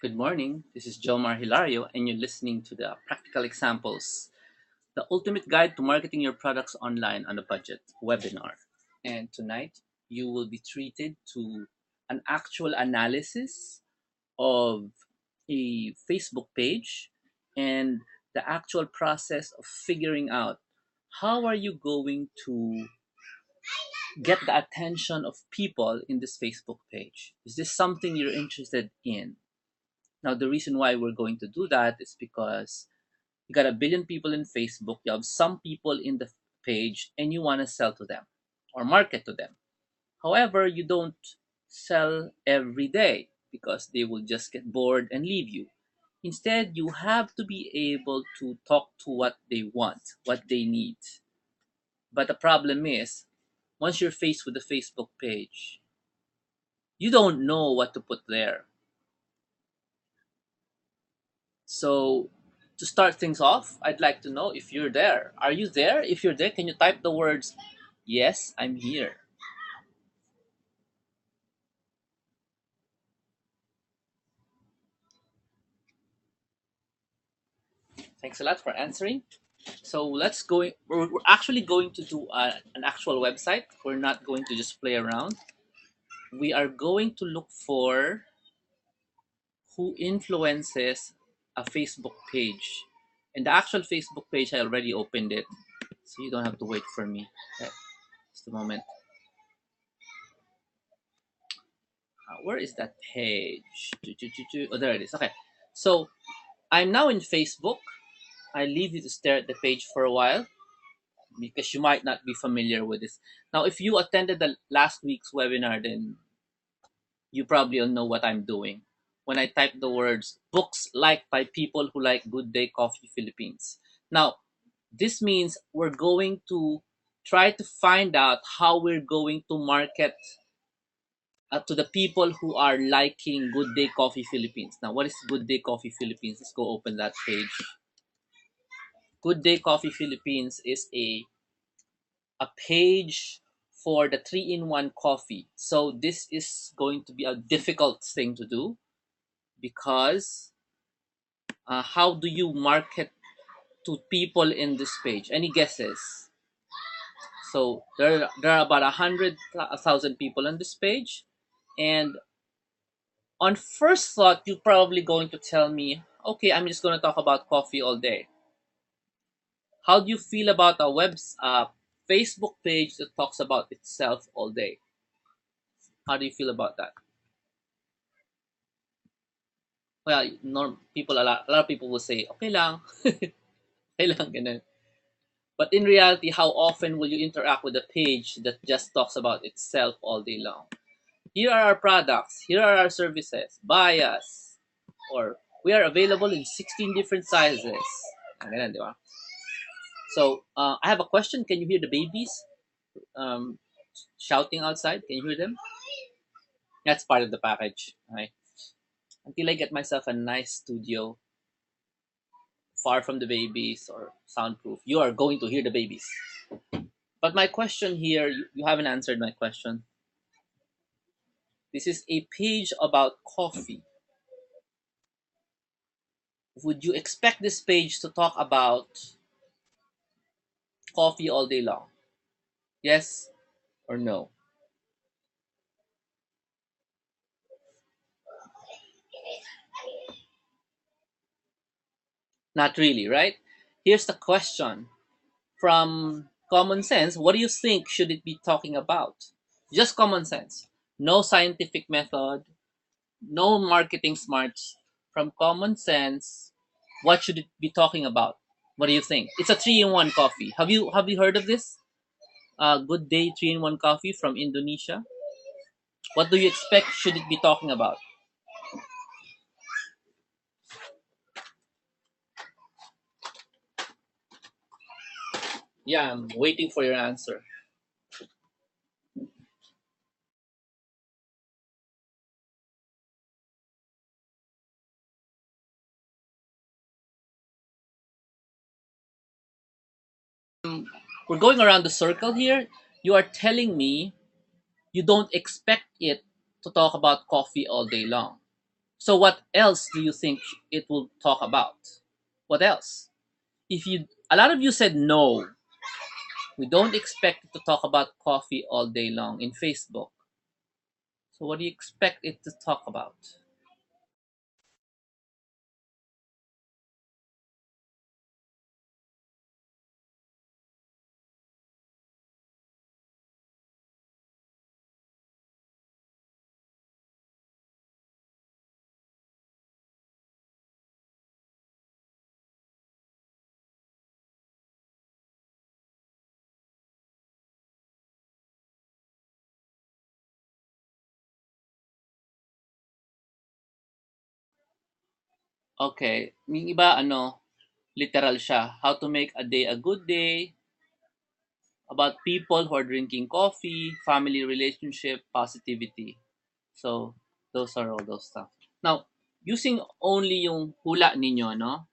Good morning. This is jomarhilario, and you're listening to the Practical Examples, the ultimate guide to marketing your products online on a budget webinar. And tonight, you will be treated to an actual analysis of a Facebook page and the actual process of figuring out how are you going to get the attention of people in this Facebook page. Is this something you're interested in? Now, the reason why we're going to do that is because you got a billion people in Facebook, you have some people in the page, and you want to sell to them or market to them. However, you don't sell every day because they will just get bored and leave you. Instead, you have to be able to talk to what they want, what they need. But the problem is, once you're faced with a Facebook page, you don't know what to put there. So, to start things off, I'd like to know if you're there. Are you there? If you're there, can you type the words, "Yes, I'm here"? Thanks a lot for answering. So, we're actually going to do an actual website. We're not going to just play around. We are going to look for who influences a Facebook page. And the actual Facebook page, I already opened it. So, you don't have to wait for me. Okay, just a moment. Where is that page? Oh, there it is. Okay. So I'm now in Facebook. I leave you to stare at the page for a while because you might not be familiar with this. Now, if you attended the last week's webinar, then you probably all know what I'm doing. When I type the words books liked by people who like Good Day Coffee Philippines. Now, this means we're going to try to find out how we're going to market to the people who are liking Good Day Coffee Philippines. Now, what is Good Day Coffee Philippines? Let's go open that page. Good Day Coffee Philippines is a page for the 3-in-1 coffee. So this is going to be a difficult thing to do because how do you market to people in this page? Any guesses? So there are about 100,000 people on this page, and on first thought, you're probably going to tell me, okay, I'm just going to talk about coffee all day. How do you feel about a Facebook page that talks about itself all day? How do you feel about that? Well, a lot of people will say, okay lang, okay lang, ganun. But in reality, how often will you interact with a page that just talks about itself all day long? Here are our products. Here are our services. Buy us. Or we are available in 16 different sizes. Ganun, di ba? So I have a question. Can you hear the babies um, shouting outside? Can you hear them? That's part of the package. Right? Until I get myself a nice studio far from the babies or soundproof, you are going to hear the babies. But my question here, you haven't answered my question. This is a page about coffee. Would you expect this page to talk about coffee all day long? Yes or no? Not really, right? Here's the question. From common sense, what do you think should it be talking about? Just common sense. No scientific method, no marketing smarts. From common sense, what should it be talking about? What do you think? It's a 3-in-1 coffee. Have you heard of this? Good Day 3-in-1 coffee from Indonesia. What do you expect should it be talking about? Yeah, I'm waiting for your answer. We're going around the circle here. You are telling me you don't expect it to talk about coffee all day long. So what else do you think it will talk about? What else? If you A lot of you said no, we don't expect it to talk about coffee all day long in Facebook. So what do you expect it to talk about? Okay, yung iba literal siya. How to make a day a good day, about people who are drinking coffee, family relationship, positivity. So, those are all those stuff. Now, using only yung hula ninyo, no?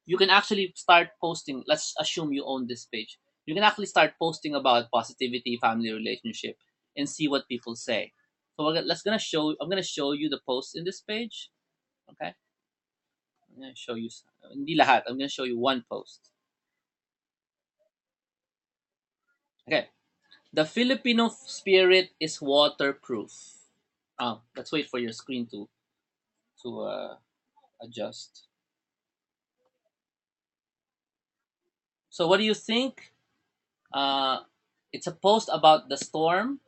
You can actually start posting. Let's assume you own this page. You can actually start posting about positivity, family relationship, and see what people say. So let's gonna show. I'm gonna show you the posts in this page. Okay, I'm gonna show you. Hindi lahat. I'm gonna show you one post. Okay, the Filipino spirit is waterproof. Let's wait for your screen to adjust. So what do you think? Uh, it's a post about the storm,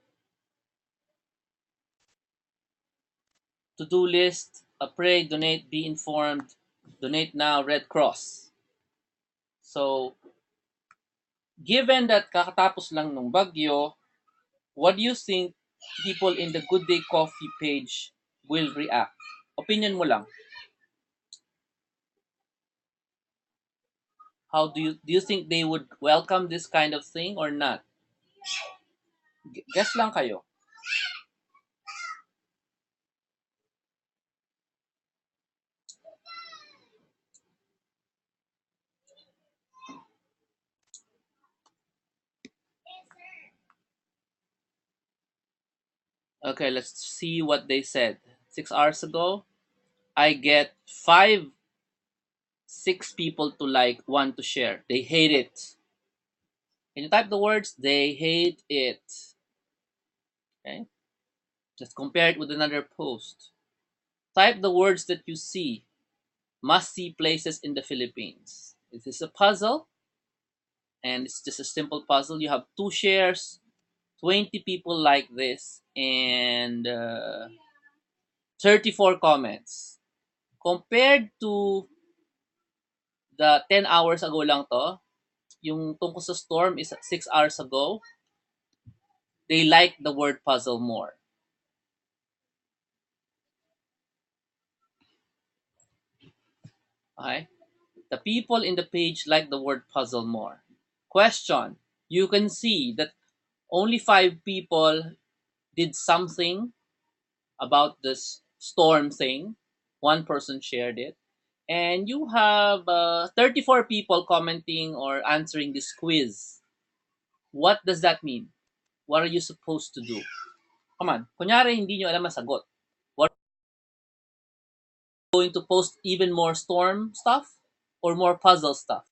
to-do list, pray, donate, be informed, donate now, Red Cross. So, given that kakatapos lang nung bagyo, what do you think people in the Good Day Coffee page will react? Opinion mo lang. How do you think they would welcome this kind of thing or not? Guess lang kayo. Okay, let's see what they said. 6 hours ago, I get 6 people to like, one to share. They hate it. Can you type the words? They hate it. Okay. Let's compare it with another post. Type the words that you see. Must see places in the Philippines. This is a puzzle, and it's just a simple puzzle. You have two shares, 20 people like this, and 34 comments. Compared to the 10 hours ago lang to, yung tungkol sa storm is 6 hours ago, they like the word puzzle more. Okay? The people in the page like the word puzzle more. Question. You can see that only 5 people did something about this storm thing. One person shared it. And you have 34 people commenting or answering this quiz. What does that mean? What are you supposed to do? Come on. Kunyari, hindi nyo alam ang sagot. What, going to post even more storm stuff or more puzzle stuff?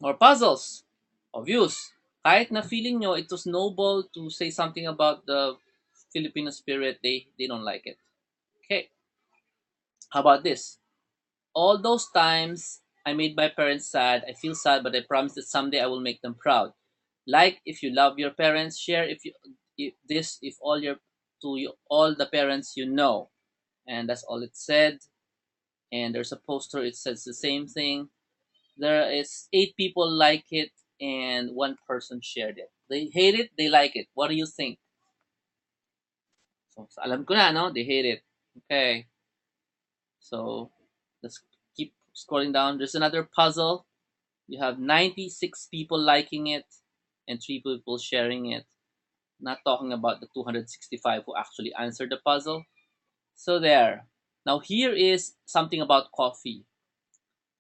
More puzzles of views. Kahit na feeling nyo it was noble to say something about the Filipino spirit, they don't like it. Okay. How about this? All those times I made my parents sad, I feel sad, but I promise that someday I will make them proud. Like if you love your parents, share if all your to you, all the parents you know, and that's all it said. And there's a poster. It says the same thing. There is 8 people like it, and one person shared it. They hate it. They like it. What do you think? So alam ko na, no? They hate it. Okay. So let's keep scrolling down. There's another puzzle. You have 96 people liking it and 3 people sharing it. Not talking about the 265 who actually answered the puzzle. So there. Now here is something about coffee.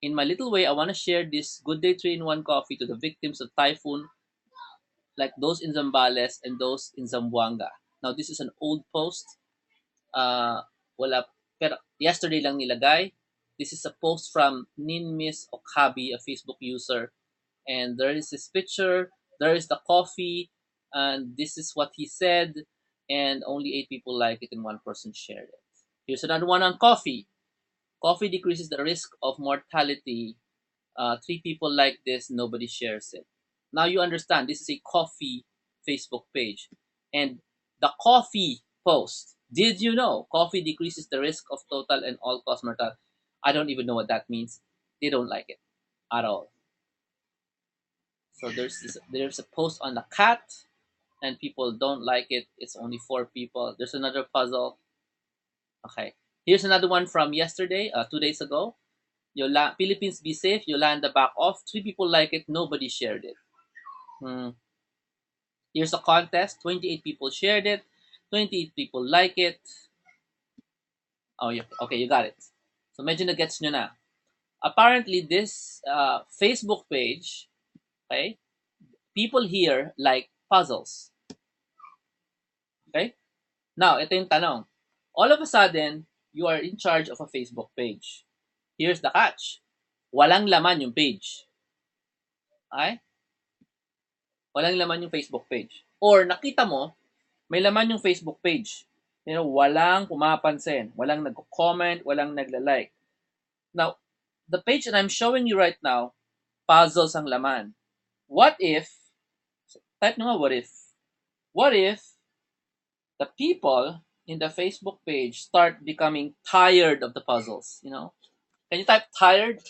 In my little way, I want to share this Good Day 3-in-1 coffee to the victims of typhoon, like those in Zambales and those in Zamboanga. Now this is an old post. Wala, pero yesterday lang nilagay. This is a post from Ninmis Okabi, a Facebook user. And there is his picture, there is the coffee, and this is what he said. And only 8 people like it and 1 person shared it. Here's another one on coffee. Coffee decreases the risk of mortality. 3 people like this, nobody shares it. Now you understand, this is a coffee Facebook page. And the coffee post, did you know coffee decreases the risk of total and all cause mortality? I don't even know what that means. They don't like it at all. So there's a post on the cat, and people don't like it. It's only 4 people. There's another puzzle. Okay, here's another one from yesterday, 2 days ago. Philippines be safe. Yolanda back off. 3 people like it. Nobody shared it. Here's a contest. 28 people shared it. 28 people like it. Oh, yeah. Okay, you got it. So medyo na-gets nyo na. Apparently, this Facebook page, okay, people here like puzzles. Okay? Now, ito yung tanong. All of a sudden, you are in charge of a Facebook page. Here's the catch. Walang laman yung page. Okay? Walang laman yung Facebook page. Or nakita mo, may laman yung Facebook page. You know, walang pumapansin, walang nagko-comment, walang nagla-like. Now, the page that I'm showing you right now, puzzles ang laman. What if, type nyo nga what if. What if the people in the Facebook page start becoming tired of the puzzles, you know? Can you type tired?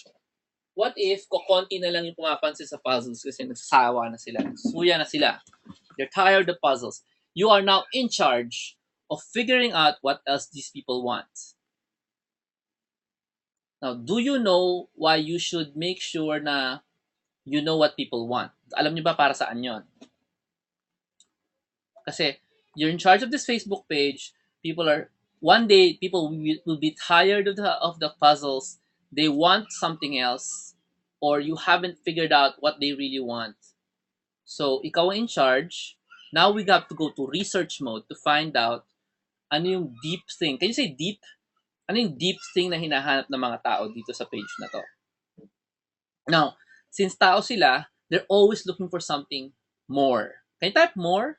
What if kokonti na lang yung pumapansin sa puzzles kasi nagsasawa na sila, suya na sila. They're tired of puzzles. You are now in charge of figuring out what else these people want. Now, do you know why you should make sure na you know what people want? Alam niyo ba para saan yon? Kasi you're in charge of this Facebook page. One day, people will be tired of the puzzles. They want something else, or you haven't figured out what they really want. So, ikaw ang in charge. Now we got to go to research mode to find out ano yung deep thing. Can you say deep? Ano yung deep thing na hinahanap ng mga tao dito sa page na to? Now, since tao sila, they're always looking for something more. Can you type more?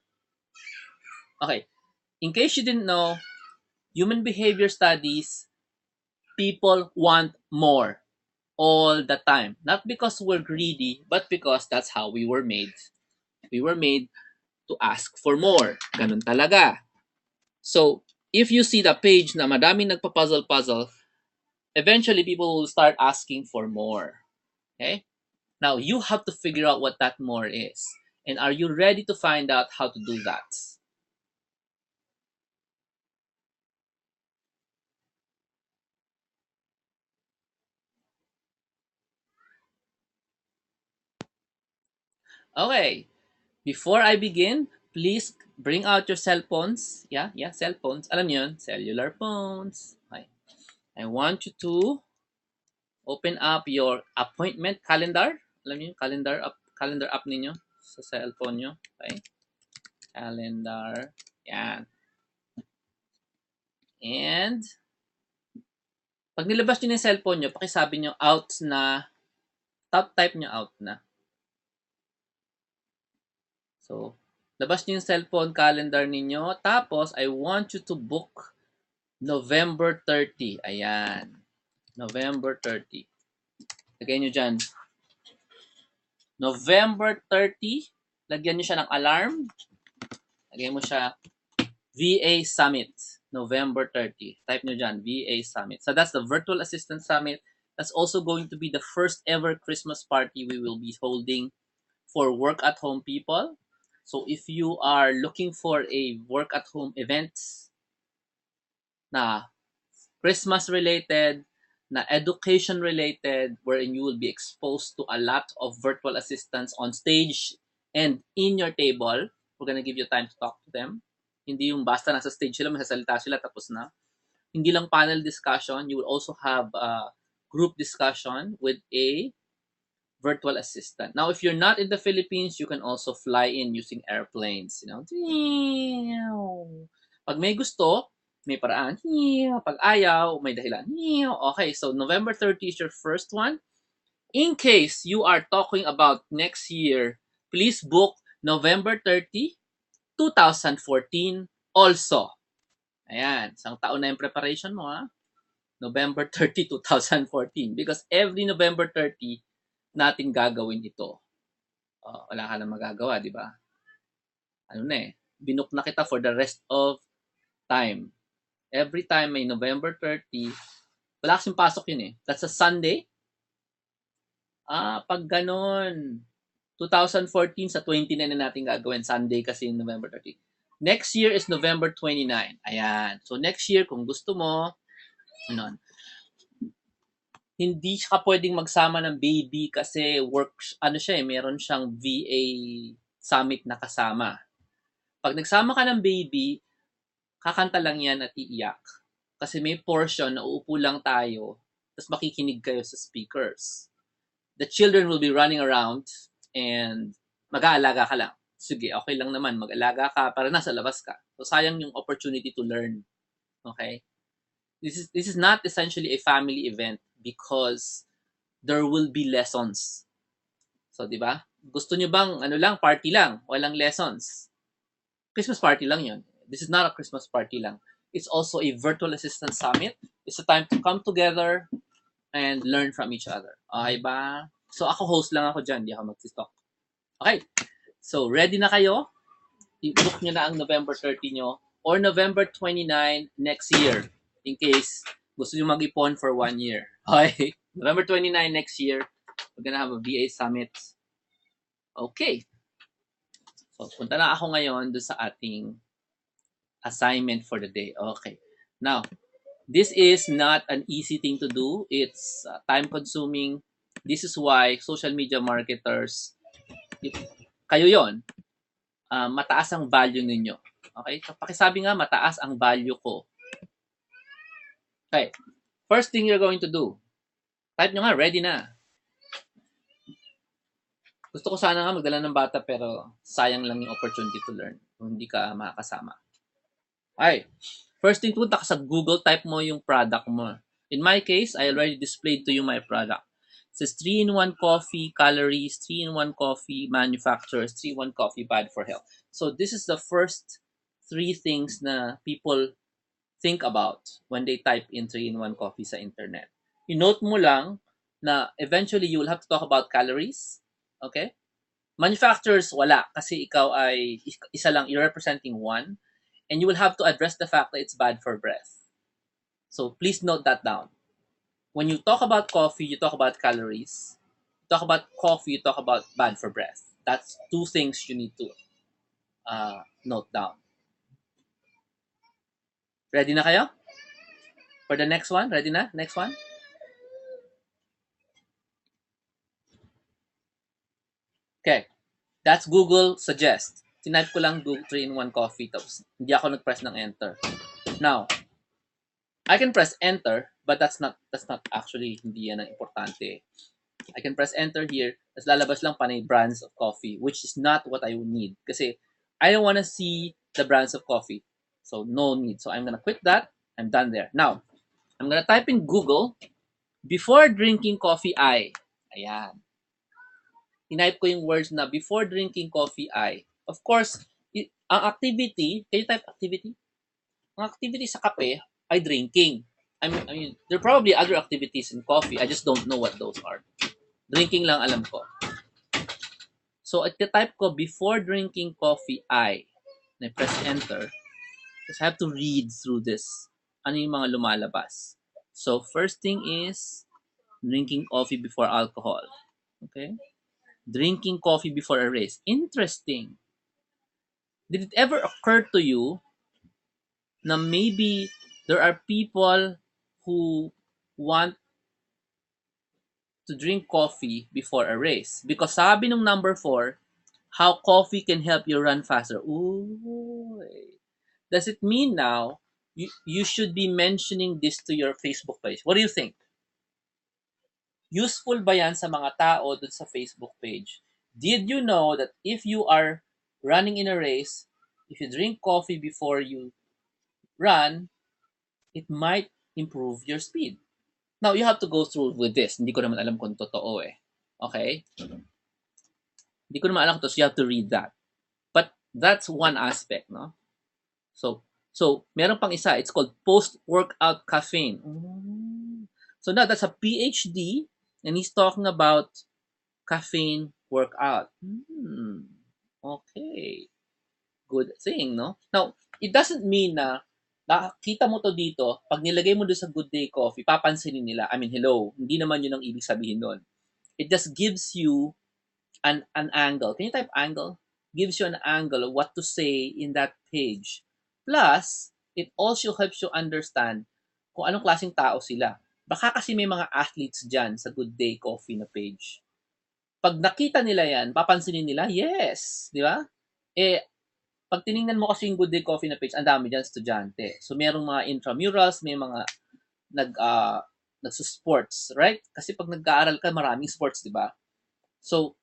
Okay. In case you didn't know, human behavior studies, people want more all the time. Not because we're greedy, but because that's how we were made. We were made to ask for more. Ganun talaga. So, if you see the page na madaming nagpa-puzzle-puzzle, eventually people will start asking for more. Okay? Now, you have to figure out what that more is. And are you ready to find out how to do that? Okay. Before I begin, please bring out your cell phones. Yeah, cell phones. Alam niyo yun, cellular phones. Okay. I want you to open up your appointment calendar. Alam niyo yung calendar app ninyo sa cellphone nyo. Okay. Calendar. Yan. And pag nilabas nyo yung cellphone nyo, pakisabi nyo out na, type nyo out na. So, labas nyo yung cellphone calendar ninyo. Tapos, I want you to book November 30. Ayan. November 30. Lagay nyo dyan. November 30. Lagyan nyo siya ng alarm. Lagyan mo siya VA Summit. November 30. Type nyo dyan, VA Summit. So that's the Virtual Assistant Summit. That's also going to be the first ever Christmas party we will be holding for work-at-home people. So if you are looking for a work-at-home event na Christmas-related, na education related, wherein you will be exposed to a lot of virtual assistants on stage and in your table. We're gonna give you time to talk to them. Hindi yung basta nasa stage sila, masasalita sila, tapos na. Hindi lang panel discussion, you will also have a group discussion with a virtual assistant. Now, if you're not in the Philippines, you can also fly in using airplanes. Pag may gusto, may paraan. Pag ayaw, may dahilan. Okay, so November 30 is your first one. In case you are talking about next year, please book November 30, 2014 also. Ayan, isang taon na yung preparation mo, ha? November 30, 2014. Because every November 30, natin gagawin ito. Wala ka na magagawa, di ba? Ano na eh, binook na kita for the rest of time. Every time may November 30, wala kasing pasok yun eh. That's a Sunday. Pag ganon, 2014 sa 29 na natin gagawin. Sunday kasi yung November 30. Next year is November 29. Ayan. So next year, kung gusto mo, ano, hindi ka pwedeng magsama ng baby kasi ano siya eh, meron siyang VA summit na kasama. Pag nagsama ka ng baby, kakanta lang yan at iiyak. Kasi may portion na uupo lang tayo, tapos makikinig kayo sa speakers. The children will be running around and mag-aalaga ka lang. Sige, okay lang naman, mag-alaga ka para nasa labas ka. So sayang yung opportunity to learn. Okay? This is not essentially a family event because there will be lessons. So, di ba? Gusto nyo bang, ano lang, party lang, walang lessons? Christmas party lang yun. This is not a Christmas party lang. It's also a virtual assistant summit. It's a time to come together and learn from each other. Okay ba? So, ako host lang ako dyan. Di ako mag-talk. Okay. So, ready na kayo? I-book nyo na ang November 30 nyo or November 29 next year in case gusto nyo mag-ipon for 1 year. Okay? November 29 next year, we're gonna have a VA summit. Okay. So, punta na ako ngayon doon sa ating assignment for the day. Okay. Now, this is not an easy thing to do. It's time-consuming. This is why social media marketers, kayo yon, mataas ang value ninyo. Okay? So, pakisabi nga, mataas ang value ko. Okay. First thing you're going to do, type nyo nga, ready na. Gusto ko sana nga magdala ng bata pero sayang lang yung opportunity to learn kung hindi ka makakasama. Okay. First thing, punta ka sa Google, type mo yung product mo. In my case, I already displayed to you my product. It says 3-in-1 coffee, calories, 3-in-1 coffee, manufacturers, 3-in-1 coffee, bad for health. So this is the first 3 things na people think about when they type in 3-in-1 coffee sa internet. I-note mo lang na eventually you will have to talk about calories. Okay? Manufacturers, wala. Kasi ikaw ay isa lang, you're representing one. And you will have to address the fact that it's bad for breath. So please note that down. When you talk about coffee, you talk about calories. You talk about coffee, you talk about bad for breath. That's 2 things you need to note down. Ready na kayo? For the next one? Ready na? Next one? Okay. That's Google Suggest. Tinype ko lang Google 3-in-1 coffee. Tapos hindi ako nag-press ng enter. Now, I can press enter, but that's not actually hindi yan ang importante. I can press enter here, tapos lalabas lang panay brands of coffee, which is not what I would need. Kasi I don't want to see the brands of coffee. So no need. So I'm gonna quit that. I'm done there. Now, I'm gonna type in Google, before drinking coffee, ayan. Tinype ko yung words na before drinking coffee, Of course, ang activity, can you type activity? Ang activity sa kape ay drinking. I mean, there are probably other activities in coffee. I just don't know what those are. Drinking lang alam ko. So, at type ko, before drinking coffee, I press enter. Because I have to read through this. Ano yung mga lumalabas? So, first thing is drinking coffee before alcohol. Okay? Drinking coffee before a race. Interesting. Did it ever occur to you na maybe there are people who want to drink coffee before a race. Because sabi nung number 4, how coffee can help you run faster. Ooh. Does it mean now you should be mentioning this to your Facebook page? What do you think? Useful ba yan sa mga tao dun sa Facebook page? Did you know that if you are running in a race, if you drink coffee before you run, it might improve your speed? Now, you have to go through with this. Hindi ko naman alam kung totoo eh. Okay? Hindi ko naman alam kung totoo, so you have to read that. But that's one aspect, no? So meron pang isa. It's called post-workout caffeine. So now, that's a PhD, and he's talking about caffeine workout. Okay. Good thing, no? Now, it doesn't mean na nakita mo to dito, pag nilagay mo doon sa Good Day Coffee, papansinin nila. I mean, hello, hindi naman yun ang ibig sabihin doon. It just gives you an angle. Can you type angle? Gives you an angle of what to say in that page. Plus, it also helps you understand kung anong klaseng tao sila. Baka kasi may mga athletes dyan sa Good Day Coffee na page. Pag nakita nila yan, papansinin nila, yes. Di ba? Eh, pag tiningnan mo kasi yung Good Day Coffee na page, ang dami dyan estudyante. So, merong mga intramurals, may mga nagsusports, right? Kasi pag nag-aaral ka, maraming sports, di ba? So,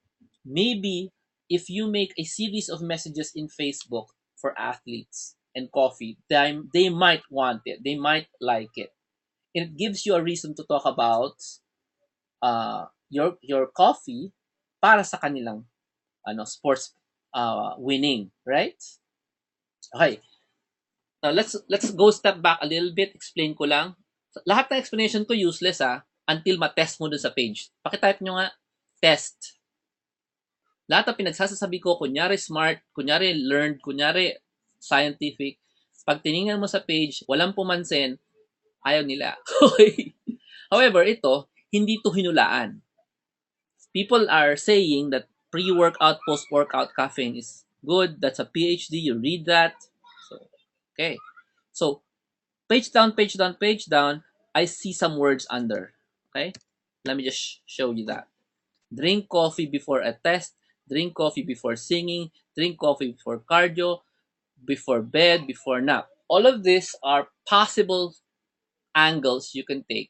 maybe if you make a series of messages in Facebook for athletes and coffee, they might want it. They might like it. It gives you a reason to talk about your coffee para sa kanilang sports winning, right? Okay. Now let's go step back a little bit. Explain ko lang. Lahat ng explanation ko useless until ma-test mo dun sa page. Pakitype nyo nga test. Lahat ng pinagsasabi ko, kunyari smart, kunyari learned, kunyari scientific, pag tiningnan mo sa page, walang pumansin, ayaw nila. Okay. However, ito, hindi to hinulaan. People are saying that pre-workout, post-workout caffeine is good. That's a PhD. You read that. So, okay. So, page down, page down, page down, I see some words under. Okay? Let me just show you that. Drink coffee before a test. Drink coffee before singing. Drink coffee before cardio. Before bed. Before nap. All of these are possible angles you can take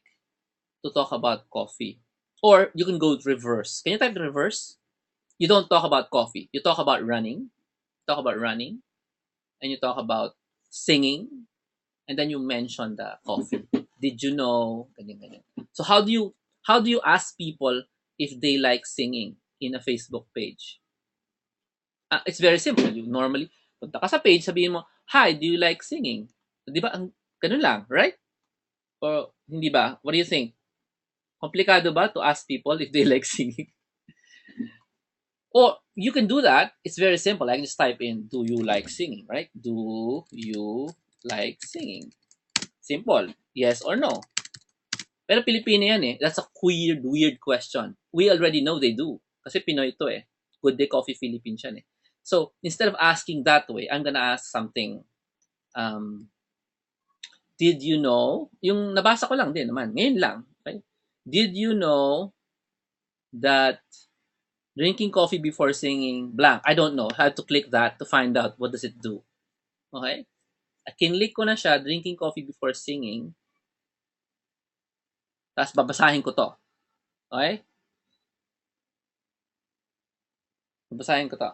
to talk about coffee. Or you can go reverse. Can you type reverse? You don't talk about coffee. You talk about running. Talk about running. And you talk about singing. And then you mention the coffee. Did you know? Ganyan, ganyan. So how do you ask people if they like singing in a Facebook page? It's very simple. You normally, punta ka sa page, sabihin mo, hi, do you like singing? Di ba? Ganun lang, right? Or hindi ba? What do you think? Komplikado ba to ask people if they like singing? Or you can do that. It's very simple. I can just type in, do you like singing, right? Do you like singing? Simple. Yes or no. Pero Pilipino yan eh. That's a weird question. We already know they do. Kasi Pinoy ito eh. Good Day Coffee Philippines yan eh. So, instead of asking that way, I'm gonna ask something. Did you know? Yung nabasa ko lang din naman. Ngayon lang. Okay? Did you know that drinking coffee before singing blank? I don't know. I had to click that to find out what does it do. Okay? Kinlik ko na siya, drinking coffee before singing. Tapos babasahin ko to. Okay? Babasahin ko to.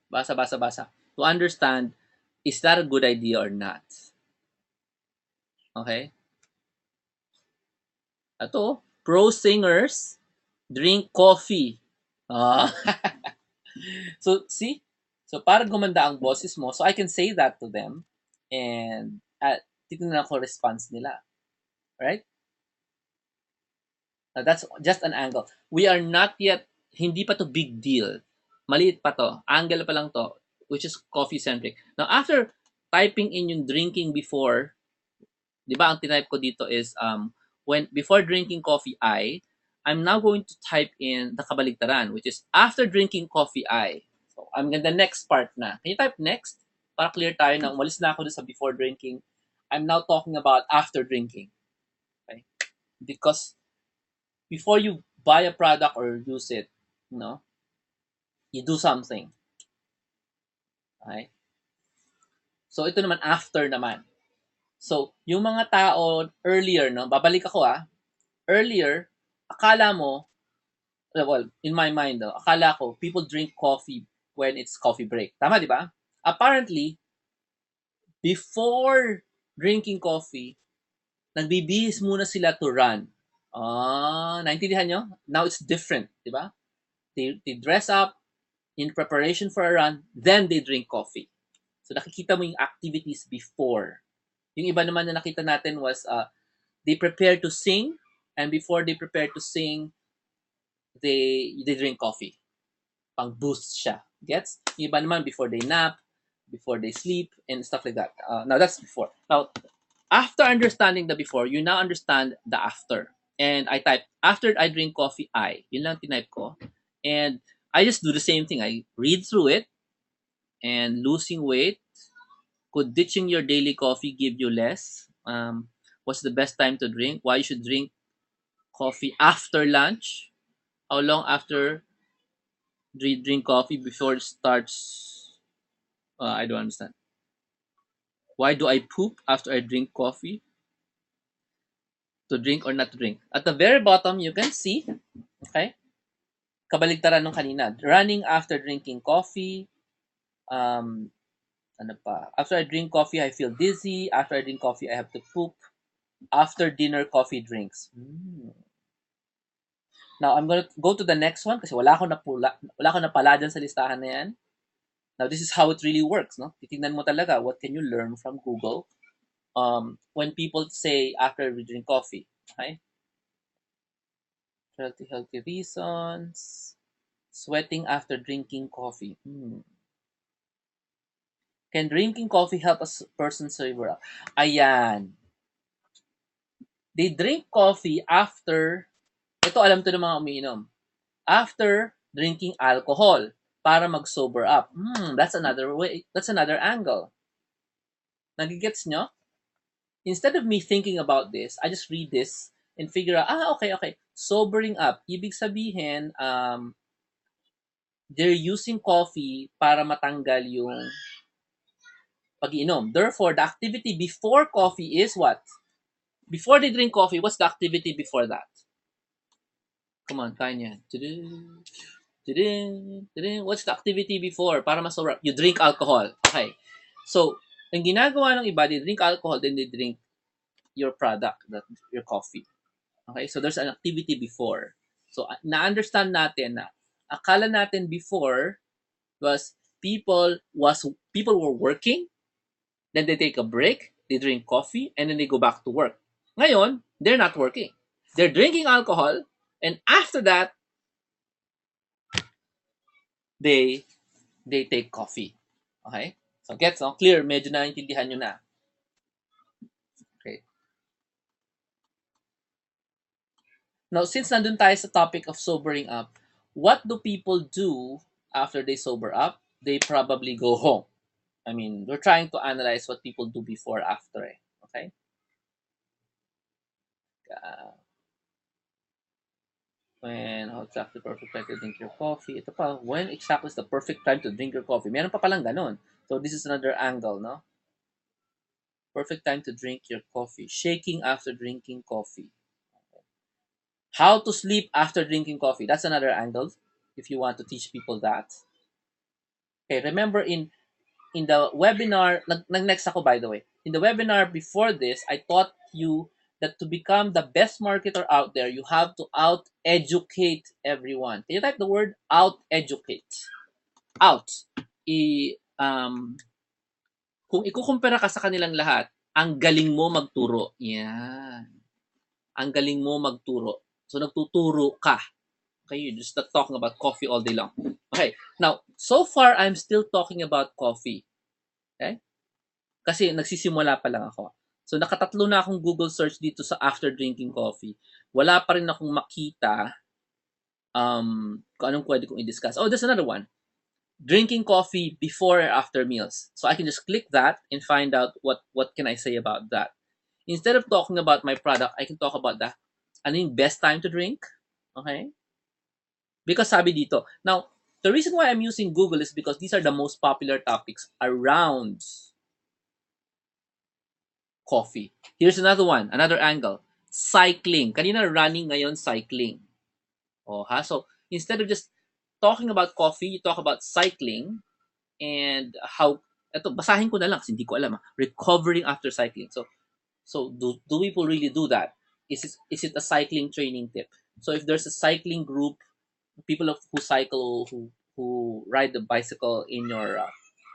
Basa. To understand, is that a good idea or not? Okay? Ito, pro singers drink coffee. So, see? So, para gumanda ang boses mo, so I can say that to them and titignan ako response nila. Right? Now, that's just an angle. We are not yet, hindi pa to big deal. Maliit pa to. Angle pa lang to, which is coffee-centric. Now, after typing in yung drinking before, di ba ang titype ko dito is, before drinking coffee, I'm now going to type in the kabaligtaran, which is after drinking coffee, So, I'm in the next part na. Can you type next? Para clear tayo na umalis na ako sa before drinking. I'm now talking about after drinking. Okay? Because before you buy a product or use it, you know, you do something. Okay? So ito naman after naman. So yung mga tao earlier, no, babalik ako earlier, akala mo, well, in my mind, akala ko people drink coffee when it's coffee break. Tama, di ba? Apparently, before drinking coffee, nagbibihis muna sila to run. Naintindihan nyo? Now it's different, di ba? They dress up in preparation for a run, then they drink coffee. So nakikita mo yung activities before. Yung iba naman na nakita natin was they prepare to sing, and before they prepare to sing, they drink coffee. Pang boost siya. Gets? Yung iba naman before they nap, before they sleep, and stuff like that. Now that's before. Now, after understanding the before, you now understand the after. And I type, after I drink coffee, yun lang tinype ko. And I just do the same thing. I read through it, and losing weight, could ditching your daily coffee give you less? What's the best time to drink? Why you should drink coffee after lunch? How long after drink coffee before it starts? I don't understand. Why do I poop after I drink coffee? To drink or not to drink? At the very bottom, you can see, okay, kabaligtaran nung kanina. Running after drinking coffee. Ano pa? After I drink coffee, I feel dizzy. After I drink coffee, I have to poop. After dinner, coffee drinks. Now, I'm gonna go to the next one kasi wala ko na pala dyan sa listahan na yan. Now, this is how it really works, no? Titingnan mo talaga what can you learn from Google when people say after we drink coffee, okay? Healthy reasons. Sweating after drinking coffee. Can drinking coffee help a person sober up? Ayan. They drink coffee after, ito alam to ng mga umiinom, after drinking alcohol para mag-sober up. That's another way. That's another angle. Nagigets nyo? Instead of me thinking about this, I just read this and figure out, okay. Sobering up. Ibig sabihin, they're using coffee para matanggal yung pag-iinom. Therefore, the activity before coffee is what? Before they drink coffee, what's the activity before that? Come on, kaya yan. What's the activity before? Para masober. You drink alcohol. Okay. So, ang ginagawa ng iba, they drink alcohol, then they drink your product, your coffee. Okay? So, there's an activity before. So, na-understand natin na akala natin before was people were working, then they take a break, they drink coffee, and then they go back to work. Ngayon, they're not working. They're drinking alcohol, and after that, they take coffee. Okay? So, gets, no? Clear? Medyo naintindihan nyo na. Okay. Now, since nandun tayo sa topic of sobering up, what do people do after they sober up? They probably go home. I mean, we're trying to analyze what people do before, after. Okay? When exactly the perfect time to drink your coffee. Ito pa, when exactly is the perfect time to drink your coffee? Meron pa palang ganun. So, this is another angle, no? Perfect time to drink your coffee. Shaking after drinking coffee. How to sleep after drinking coffee. That's another angle if you want to teach people that. Okay, remember in the webinar, next ako by the way, in the webinar before this, I taught you that to become the best marketer out there, you have to out-educate everyone. Can you type the word out-educate? Out. Kung ikukumpara ka sa kanilang lahat, ang galing mo magturo. Yan. Ang galing mo magturo. So, nagtuturo ka. Okay, you're just not talking about coffee all day long. Okay, now, so far, I'm still talking about coffee. Okay? Kasi nagsisimula pa lang ako. So, nakatatlo na akong Google search dito sa after drinking coffee. Wala pa rin akong makita kung anong pwede kong i-discuss. Oh, there's another one. Drinking coffee before or after meals. So, I can just click that and find out what can I say about that. Instead of talking about my product, I can talk about ano yung best time to drink. Okay? Because sabi dito, now, the reason why I'm using Google is because these are the most popular topics around coffee. Here's another one, another angle. Cycling. Kanina running, ngayon cycling. Oh, ha? So, instead of just talking about coffee, you talk about cycling and how, eto, basahin ko na lang kasi hindi ko alam. Recovering after cycling. So do people really do that? Is it a cycling training tip? So if there's a cycling group, people who cycle, who ride the bicycle in your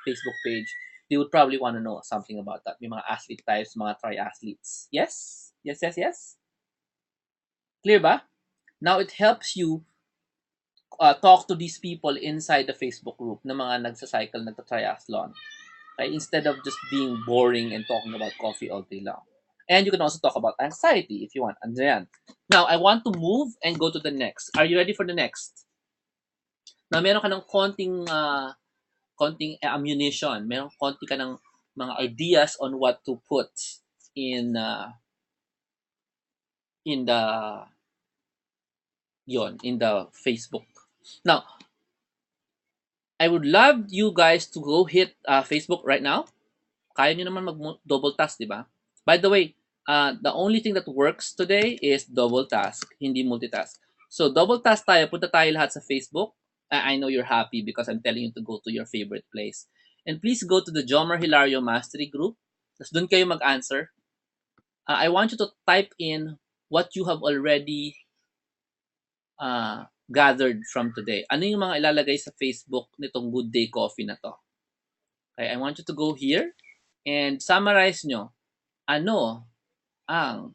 Facebook page, they would probably want to know something about that. May mga athlete types, mga triathletes. Yes? Yes, yes, yes? Clear ba? Now it helps you talk to these people inside the Facebook group na mga nagsa-cycle, nagta-triathlon. Okay? Instead of just being boring and talking about coffee all day long. And you can also talk about anxiety if you want. Andyan. Now, I want to move and go to the next. Are you ready for the next? Now, meron ka ng konting ammunition. Meron konti ka ng mga ideas on what to put in in the in the Facebook. Now, I would love you guys to go hit Facebook right now. Kaya nyo naman mag-double task, di ba? By the way, the only thing that works today is double task, hindi multitask. So, double task tayo. Punta tayo lahat sa Facebook. I know you're happy because I'm telling you to go to your favorite place. And please go to the Jomarhilario Mastery Group. Tapos doon kayo mag-answer. I want you to type in what you have already gathered from today. Ano yung mga ilalagay sa Facebook nitong Good Day Coffee na to? Okay, I want you to go here and summarize nyo ano ang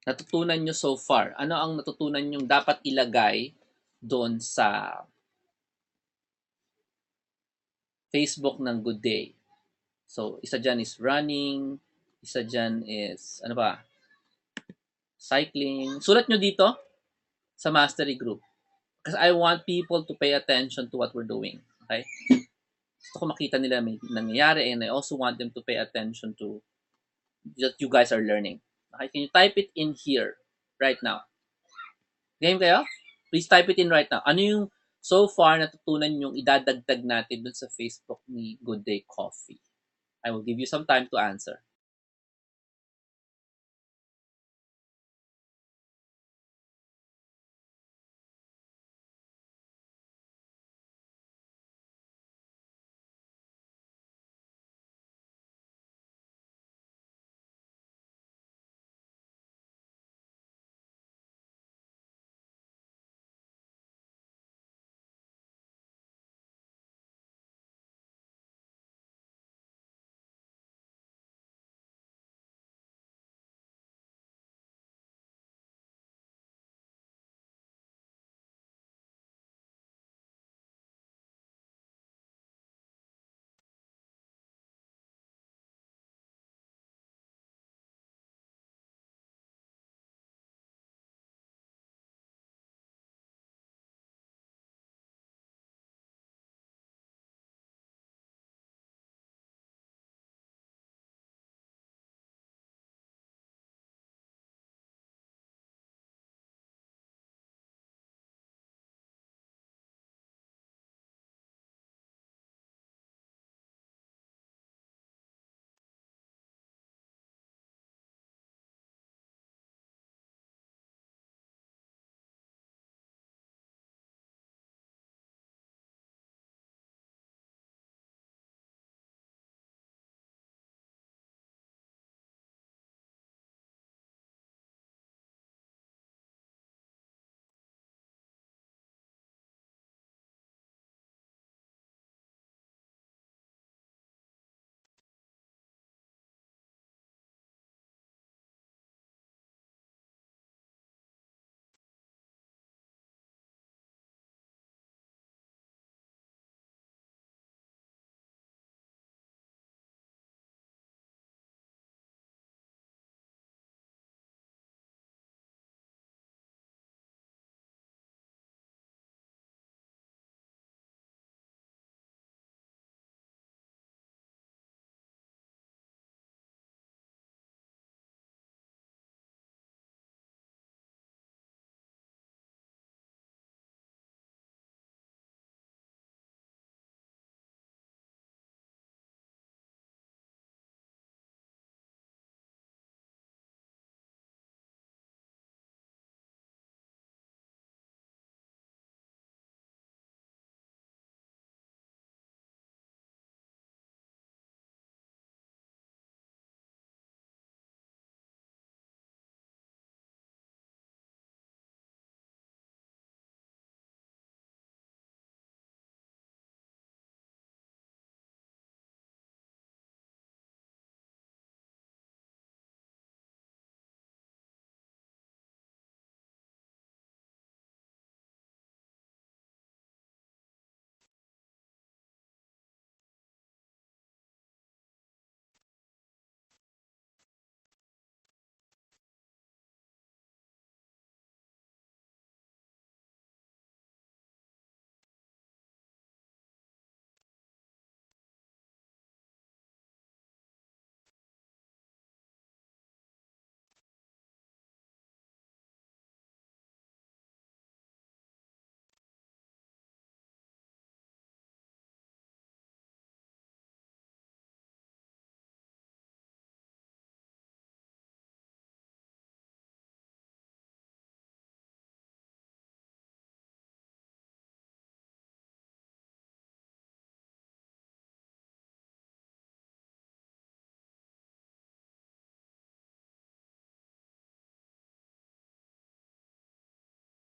natutunan nyo so far? Ano ang natutunan nyo dapat ilagay doon sa Facebook ng Good Day? So, isa dyan is running, isa dyan is, ano ba, cycling. Sulat nyo dito sa mastery group. Because I want people to pay attention to what we're doing. Okay? Gusto ko makita nila may nangyayari and I also want them to pay attention to that you guys are learning. Okay? Can you type it in here right now? Game kayo? Please type it in right now. Ano yung so far natutunan yung idadagdag natin dun sa Facebook ni Good Day Coffee? I will give you some time to answer.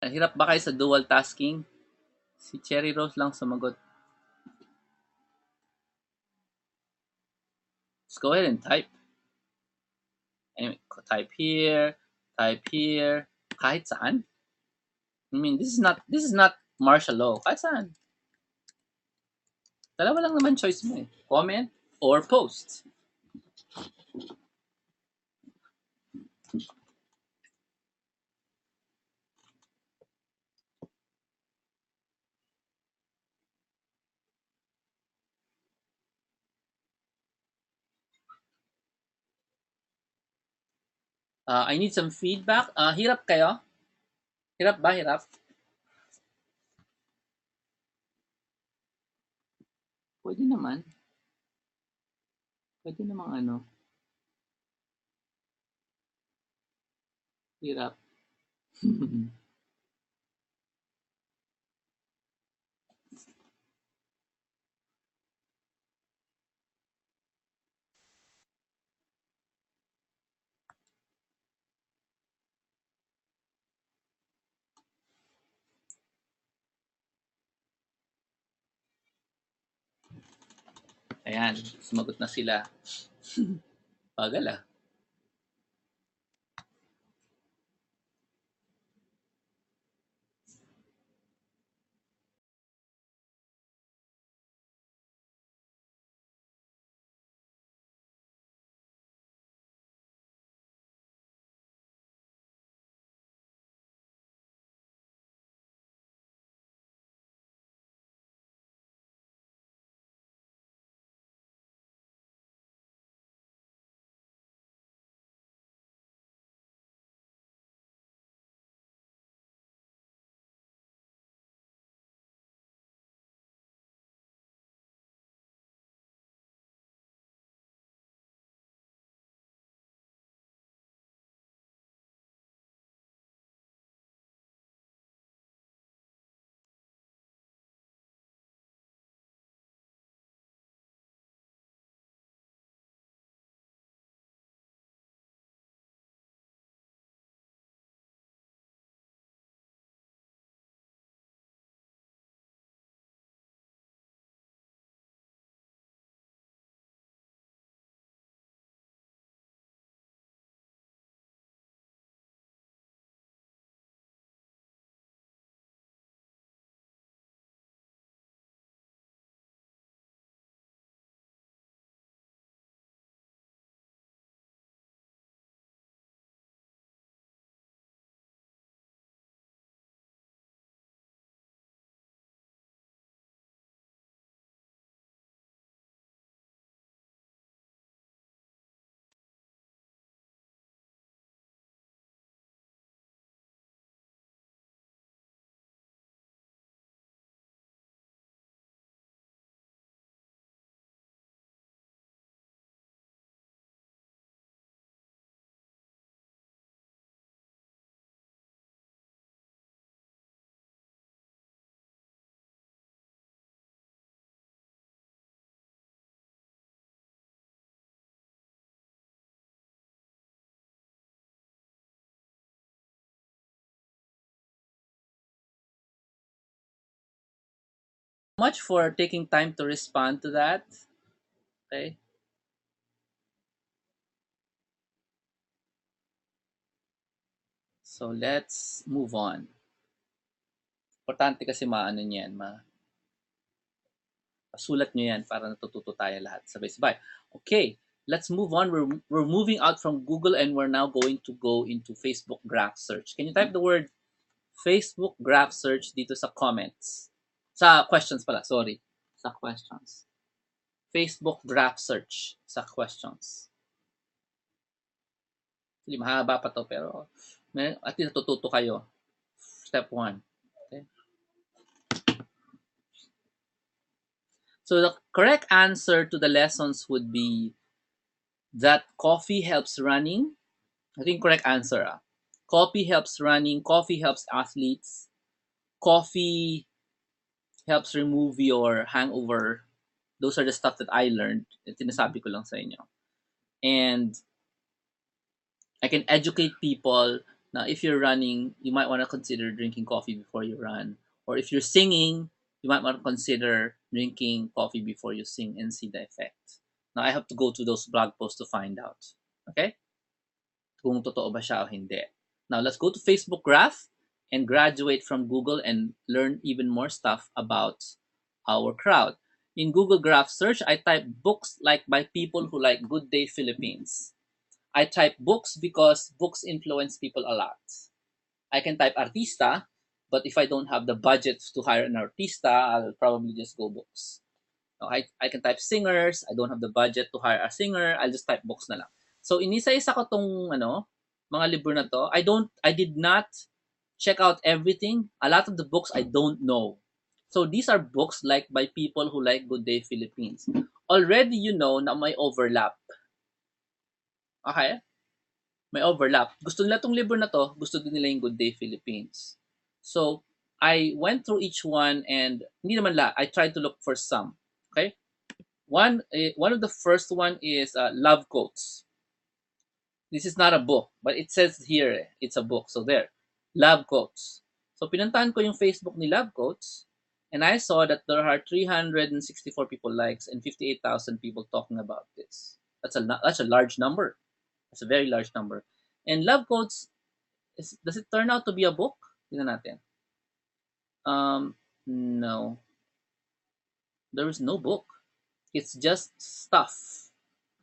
Hirap ba kayo sa dual tasking? Si Cherry Rose lang sumagot. Let's go ahead and type. Anyway, type here, kahit saan. I mean, this is not martial law. Kahit saan. Dalawa lang naman choice mo eh. Comment or post. I need some feedback. Hirap kayo? Hirap ba? Hirap? Pwede naman. Pwede namang ano. Hirap. Ayan, sumagot na sila. Bagal ah. Much for taking time to respond to that. Okay. So let's move on. Importante kasi maano niyan, sulat nyo yan para natututo tayo lahat sabay-sabay. Okay, let's move on. We're moving out from Google and we're now going to go into Facebook graph search. Can you type the word Facebook graph search dito sa comments? Sa questions pala, sorry. Sa questions. Facebook graph search sa questions. Actually, mahaba pa to pero at least natututo kayo. Step 1. Okay. So the correct answer to the lessons would be that coffee helps running. I think correct answer. Coffee helps running. Coffee helps athletes. Coffee helps remove your hangover. Those are the stuff that I learned. Sinasabi ko lang sa inyo. And I can educate people Now, if you're running, you might want to consider drinking coffee before you run. Or if you're singing, you might want to consider drinking coffee before you sing and see the effect. Now, I have to go to those blog posts to find out. Okay? Kung totoo ba siya o hindi. Now, let's go to Facebook Graph and graduate from Google and learn even more stuff about our crowd. In Google Graph search, I type books like by people who like Good Day Philippines. I type books because books influence people a lot. I can type artista, but if I don't have the budget to hire an artista, I'll probably just go books. I can type singers. I don't have the budget to hire a singer. I'll just type books na lang. So inisa-isa ko tong mga libro na to. I did not check out everything. A lot of the books I don't know. So these are books like by people who like Good Day Philippines. Already you know na may overlap. Okay? May overlap. Gusto nila tong libro na to, gusto din nila yung Good Day Philippines. So I went through each one and hindi naman I tried to look for some. Okay? One of the first one is Love Quotes. This is not a book, but it says here it's a book. So there, Love Quotes. So pinuntahan ko yung Facebook ni Love Quotes, and I saw that there are 364 people likes and 58,000 people talking about this. That's a large number. That's a very large number. And Love Quotes, does it turn out to be a book? Tingnan natin. No. There is no book. It's just stuff.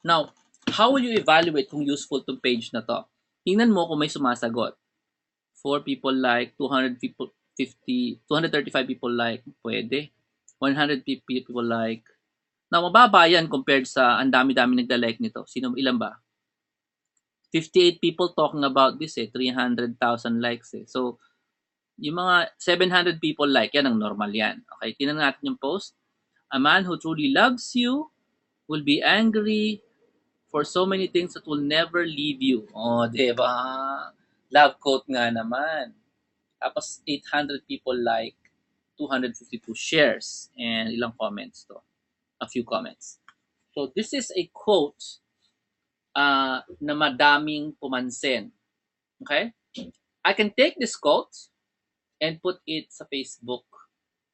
Now, how will you evaluate kung useful tong page na to? Tingnan mo kung may sumasagot. 4 people like, 235 people like, pwede. 100 people like. Now, mababa yan compared sa ang dami-dami nagla-like nito. Ilan ba? 58 people talking about this 300,000 likes So, yung mga 700 people like, yan ang normal yan. Okay, tingnan natin yung post. A man who truly loves you will be angry for so many things that will never leave you. Oh, diba? Love quote nga naman. Tapos 800 people like, 252 shares, and ilang comments to? A few comments. So this is a quote na madaming pumansin. Okay? I can take this quote and put it sa Facebook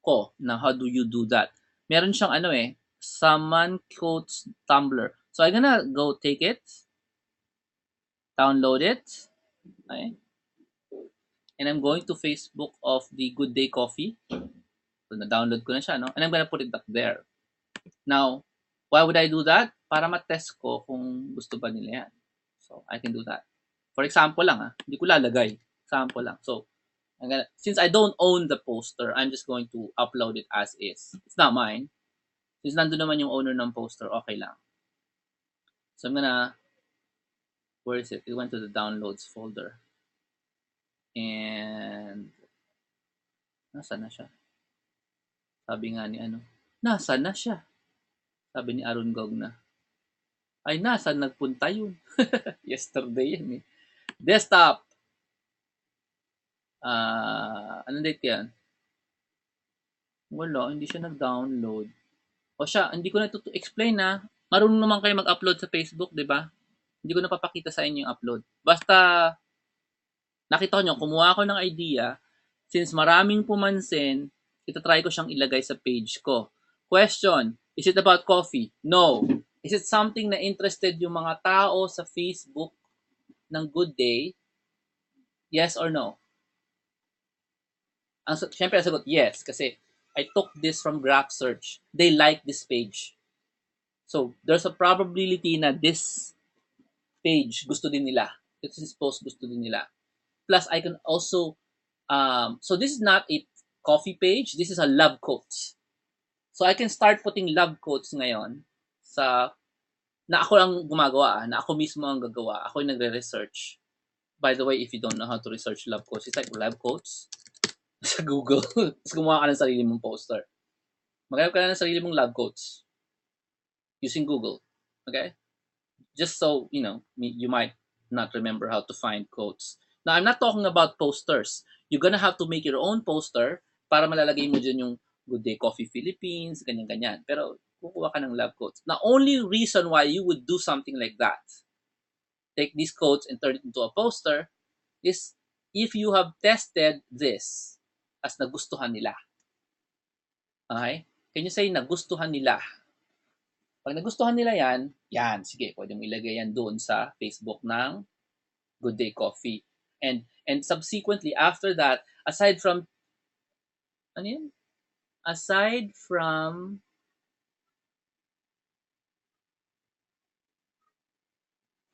ko. Now, how do you do that? Meron siyang Someone quotes Tumblr. So I'm gonna go take it, download it, okay? And I'm going to Facebook of the Good Day Coffee. So na-download ko na siya, no? And I'm gonna put it up there. Now, why would I do that? Para ma-test ko kung gusto ba nila yan. So I can do that. For example lang, hindi ko lalagay. Example lang. So since I don't own the poster, I'm just going to upload it as is. It's not mine. Since nandun naman yung owner ng poster, okay lang. So I'm gonna, where is it? It went to the downloads folder. And, nasa na siya? Sabi nga ni nasa na siya? Sabi ni Arun Gogna. Ay, nasa nagpunta yun? Yesterday yan Desktop. Anong date yan? Wala, hindi siya nag-download. O siya, hindi ko na ito explain na. Marunong naman kayo mag-upload sa Facebook, di ba? Hindi ko napapakita sa inyo yung upload. Basta, nakita nyo, kumuha ko ng idea. Since maraming pumansin, itatry ko siyang ilagay sa page ko. Question, is it about coffee? No. Is it something na interested yung mga tao sa Facebook ng Good Day? Yes or no? Siyempre, ang sagot, yes. Kasi I took this from Graph Search. They like this page. So, there's a probability na this page gusto din nila. This post gusto din nila. Plus, I can also, so this is not a coffee page. This is a love quotes. So, I can start putting love quotes ngayon na ako lang gumagawa, na ako mismo ang gagawa. Ako yung nagre-research. By the way, if you don't know how to research love quotes, it's like love quotes sa Google. Tapos gumawa ka ng sarili mong poster. Maghanap ka na ng sarili mong love quotes using Google. Okay? Just so, you might not remember how to find quotes. Now, I'm not talking about posters. You're gonna have to make your own poster para malalagay mo dyan yung Good Day Coffee Philippines, ganyan-ganyan. Pero, kukuha ka ng love quotes. The only reason why you would do something like that, take these quotes and turn it into a poster, is if you have tested this as nagustuhan nila. Okay? Can you say nagustuhan nila? Pag nagustuhan nila yan, yan, sige, pwede mo ilagay yan doon sa Facebook ng Good Day Coffee. And subsequently, after that, aside from, ano yun? Aside from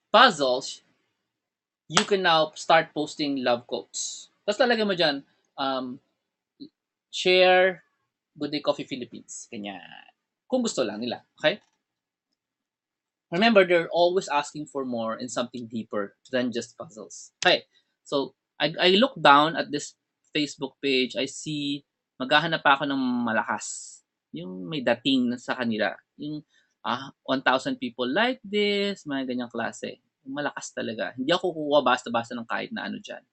puzzles, you can now start posting love quotes. Tapos talaga mo dyan, um, share Good Day Coffee Philippines. Kanya. Kung gusto lang nila. Okay? Remember, they're always asking for more and something deeper than just puzzles. Okay. So, I look down at this Facebook page. I see, maghahanap pa ako ng malakas. Yung may dating sa kanila. Yung 1,000 people like this, mga ganyang klase. Yung malakas talaga. Hindi ako kukuha basta-basta ng kahit na ano dyan.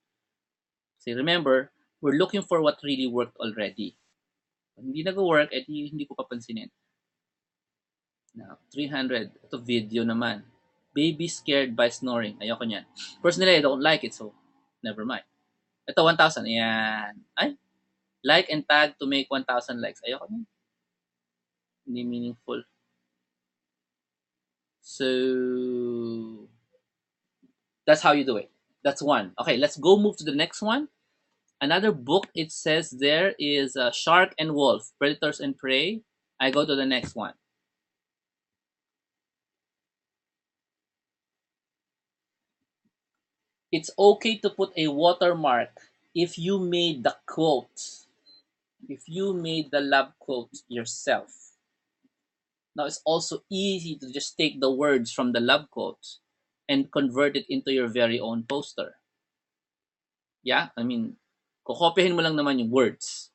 So, remember, we're looking for what really worked already. Kung hindi nag-work, hindi ko papansinin. Now, 300. Ito video naman. Baby scared by snoring. Ayoko niyan. Personally, I don't like it, so never mind. Ito, 1,000. Ayan. Ay, like and tag to make 1,000 likes. Ayoko niyan. Hindi meaningful. So, that's how you do it. That's one. Okay, let's go move to the next one. Another book, it says there is Shark and Wolf, Predators and Prey. I go to the next one. It's okay to put a watermark if you made the quote, if you made the love quote yourself. Now, it's also easy to just take the words from the love quote and convert it into your very own poster. Yeah, I mean, kokopyahin mo lang naman yung words.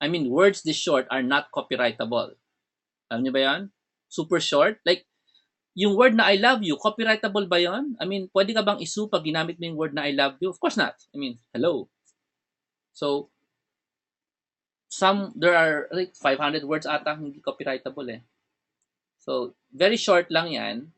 I mean, words this short are not copyrightable. Alam niyo ba yan? Super short. Like, yung word na I love you, copyrightable ba yon? I mean, pwede ka bang isu pag ginamit mo yung word na I love you? Of course not. I mean, hello. So, there are like 500 words ata hindi copyrightable eh. So, very short lang yan.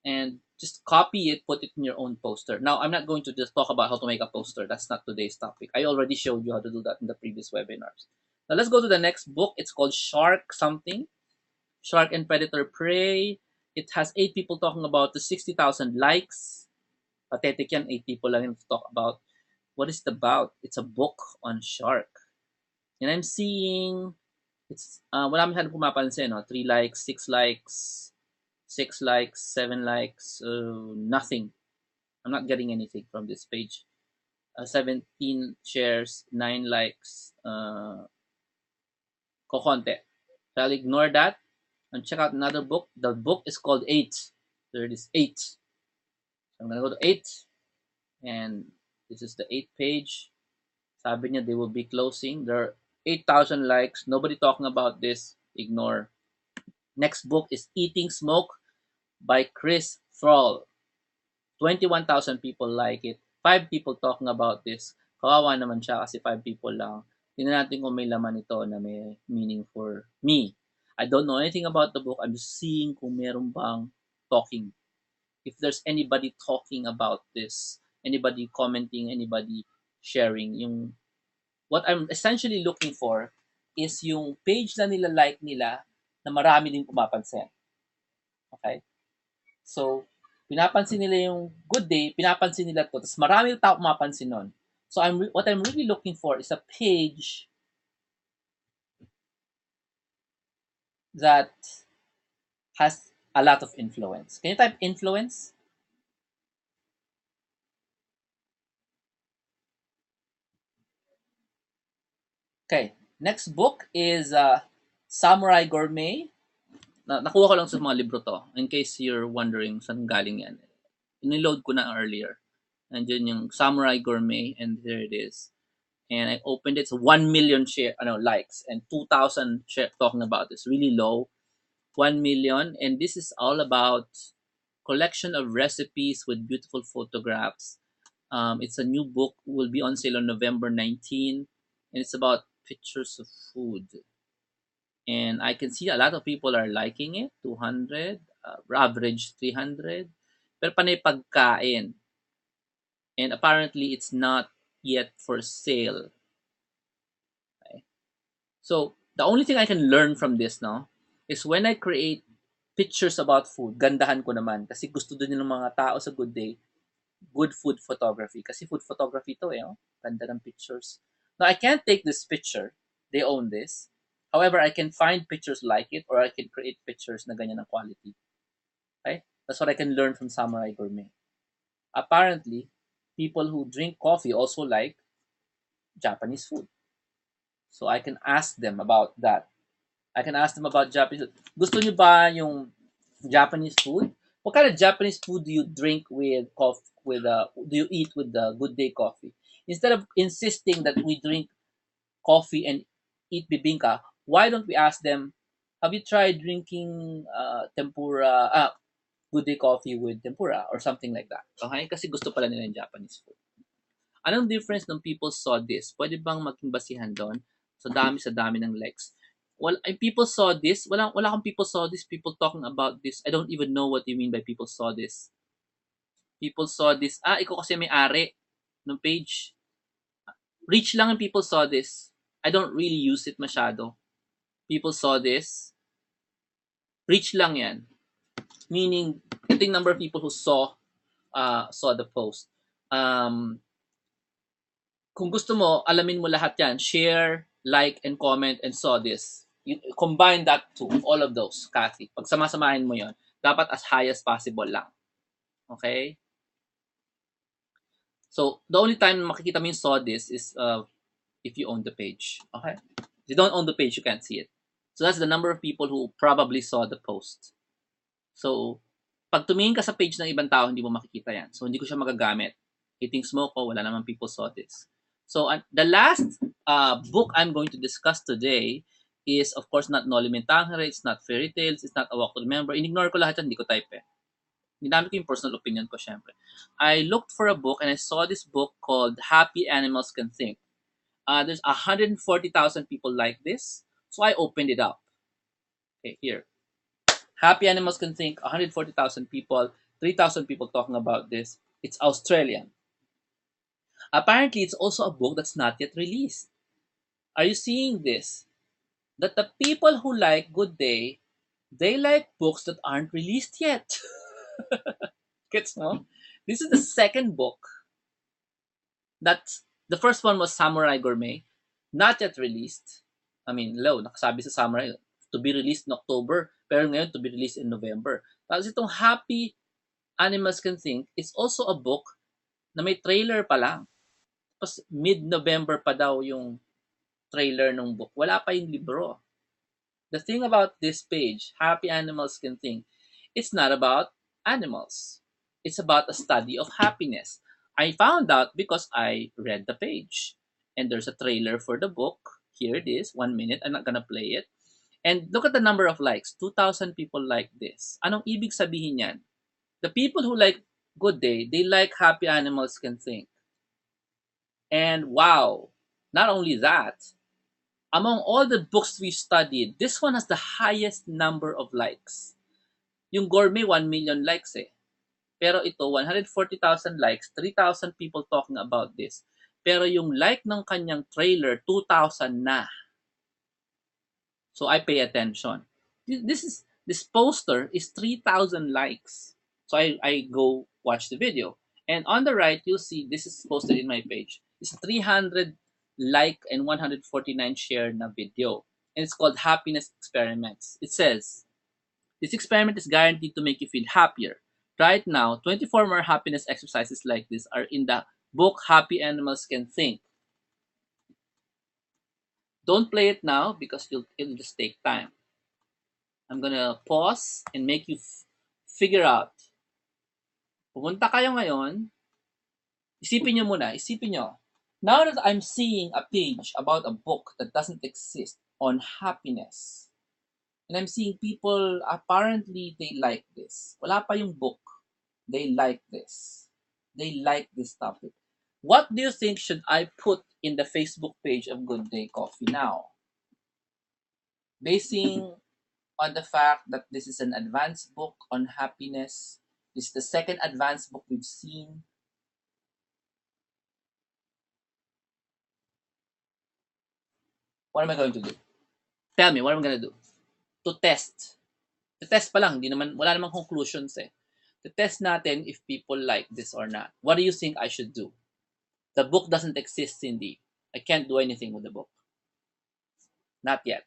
And just copy it, put it in your own poster. Now, I'm not going to just talk about how to make a poster. That's not today's topic. I already showed you how to do that in the previous webinars. Now, let's go to the next book. It's called Shark something. Shark and Predator Prey. It has 8 people talking about the 60,000 likes. Pathetic yan, 8 people lang to talk about. What is it about? It's a book on shark. And I'm seeing, it's, wala masyadong pumapansin, no? 3 likes, 6 likes, 6 likes, 7 likes, nothing. I'm not getting anything from this page. 17 shares, 9 likes, kokonte. So I'll ignore that and check out another book. The book is called 8. There it is, 8. So I'm gonna go to 8, and this is the 8th page. Sabi niya they will be closing. There are 8,000 likes. Nobody talking about this. Ignore. Next book is Eating Smoke by Chris Thrall. 21,000 people like it. 5 people talking about this. Kawawa naman siya kasi 5 people lang. Tingnan natin kung may laman ito na may meaning for me. I don't know anything about the book. I'm just seeing kung meron bang talking. If there's anybody talking about this, anybody commenting, anybody sharing, what I'm essentially looking for is yung page na nila-like nila na marami din pumapansin. Okay? So, pinapansin nila yung good day, pinapansin nila to, tapos marami yung tao pumapansin nun. So, what I'm really looking for is a page that has a lot of influence. Can you type influence? Okay. Next book is Samurai Gourmet. Nakuha ko lang sa mga libro to. In case you're wondering saan galing yan. Iniload ko na earlier. Nandiyan yung Samurai Gourmet, and there it is. And I opened it. It's 1 million likes and 2,000 talking about this. Really low. 1 million. And this is all about collection of recipes with beautiful photographs. It's a new book. Will be on sale on November 19. And it's about pictures of food. And I can see a lot of people are liking it. 200. Average 300. Pero panay pagkain. And apparently it's not yet for sale. Okay? So, the only thing I can learn from this now is when I create pictures about food, gandahan ko naman kasi gusto din ng mga tao sa Good Day, good food photography. Kasi food photography to eh, oh. Ganda ng pictures. Now, I can't take this picture. They own this. However, I can find pictures like it or I can create pictures na ganyan ng quality. Okay? That's what I can learn from Samurai Gourmet. Apparently, people who drink coffee also like Japanese food. So I can ask them about that. I can ask them about Japanese food. Gusto niyo ba yung Japanese food? What kind of Japanese food do you drink with coffee? Do you eat with the Good Day coffee? Instead of insisting that we drink coffee and eat bibingka, why don't we ask them, have you tried drinking tempura, Good Day coffee with tempura or something like that? Okay? Kasi gusto pala nila yung Japanese food. Anong difference ng people saw this? Pwede bang maging basihan doon? Sa dami ng likes. Well, people saw this. Wala kang people saw this. People talking about this. I don't even know what you mean by people saw this. People saw this. Ikaw kasi may-ari ng page. Reach lang yung people saw this. I don't really use it masyado. People saw this. Reach lang yan. Meaning, ito yung number of people who saw the post. Kung gusto mo, alamin mo lahat yan. Share, like, and comment, and saw this. You combine that to all of those, Kathy. Pag samasamahin mo yon, dapat as high as possible lang. Okay? So, the only time makikita mo yung saw this is if you own the page. Okay? If you don't own the page, you can't see it. So, that's the number of people who probably saw the post. So, pag tumingin ka sa page ng ibang tao, hindi mo makikita yan. So, hindi ko siya magagamit. Hitting smoke ko, wala naman people saw this. So, the last book I'm going to discuss today is, of course, not Noli Me Tangere, it's not Fairy Tales, it's not A Walk to Remember. In-ignore ko lahat yan, hindi ko type eh. Ginamit ko yung personal opinion ko, syempre. I looked for a book and I saw this book called Happy Animals Can Think. There's 140,000 people like this, so I opened it up. Okay, here. Happy Animals Can Think, 140,000 people, 3,000 people talking about this. It's Australian. Apparently, it's also a book that's not yet released. Are you seeing this? That the people who like Good Day, they like books that aren't released yet. Gets no? This is the second book. The first one was Samurai Gourmet, not yet released. I mean, nakasabi sa Samurai to be released in October, pero ngayon to be released in November. Tapos itong Happy Animals Can Think is also a book na may trailer pa lang. Tapos mid-November pa daw yung trailer ng book. Wala pa yung libro. The thing about this page, Happy Animals Can Think, it's not about animals. It's about a study of happiness. I found out because I read the page. And there's a trailer for the book. Here it is, 1 minute. I'm not gonna play it. And look at the number of likes. 2,000 people like this. Anong ibig sabihin yan? The people who like Good Day, they like Happy Animals Can Think. And wow, not only that, among all the books we studied, this one has the highest number of likes. Yung Gourmet, 1 million likes eh. Pero ito, 140,000 likes, 3,000 people talking about this. Pero yung like ng kanyang trailer, 2,000 na. So I pay attention. This poster is 3,000 likes. So I go watch the video. And on the right, you'll see this is posted in my page. It's 300 like and 149 share na video. And it's called Happiness Experiments. It says, this experiment is guaranteed to make you feel happier. Right now, 24 more happiness exercises like this are in the book Happy Animals Can Think. Don't play it now because it'll just take time. I'm gonna pause and make you figure out. Pumunta kayo ngayon, isipin nyo. Now that I'm seeing a page about a book that doesn't exist on happiness, and I'm seeing people, apparently they like this. Wala pa yung book. They like this. They like this topic. What do you think should I put in the Facebook page of Good Day Coffee now? Basing on the fact that this is an advanced book on happiness, this is the second advanced book we've seen. What am I going to do? Tell me, what am I gonna do? To test. To test pa lang, wala namang conclusions eh. To test natin if people like this or not. What do you think I should do? The book doesn't exist, Cindy. I can't do anything with the book. Not yet.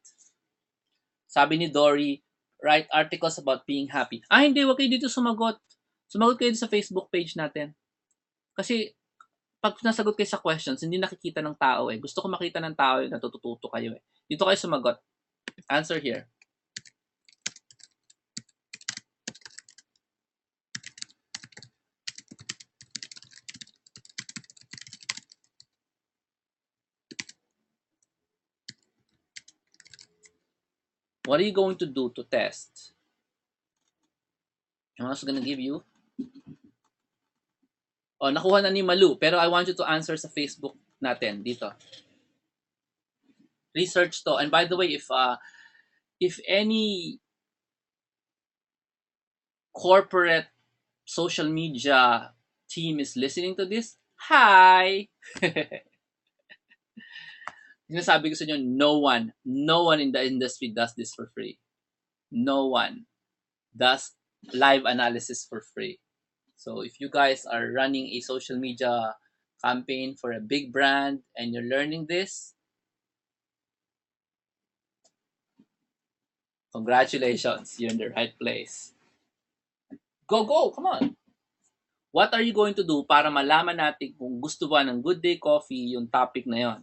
Sabi ni Dory, write articles about being happy. Hindi, wag kayo dito sumagot. Sumagot kayo sa Facebook page natin. Kasi, pag nasagot kayo sa questions, hindi nakikita ng tao eh. Gusto ko makita ng tao yung natututo kayo eh. Dito kayo sumagot. Answer here. What are you going to do to test? I'm also gonna give you. Oh, nakuha na ni Malu. Pero I want you to answer sa Facebook natin. Dito. Research to. And by the way, if any corporate social media team is listening to this, hi! Sinasabi ko sa inyo, no one in the industry does this for free. No one does live analysis for free. So if you guys are running a social media campaign for a big brand and you're learning this, congratulations, you're in the right place. Go, come on! What are you going to do para malaman natin kung gusto ba ng Good Day Coffee yung topic na yon?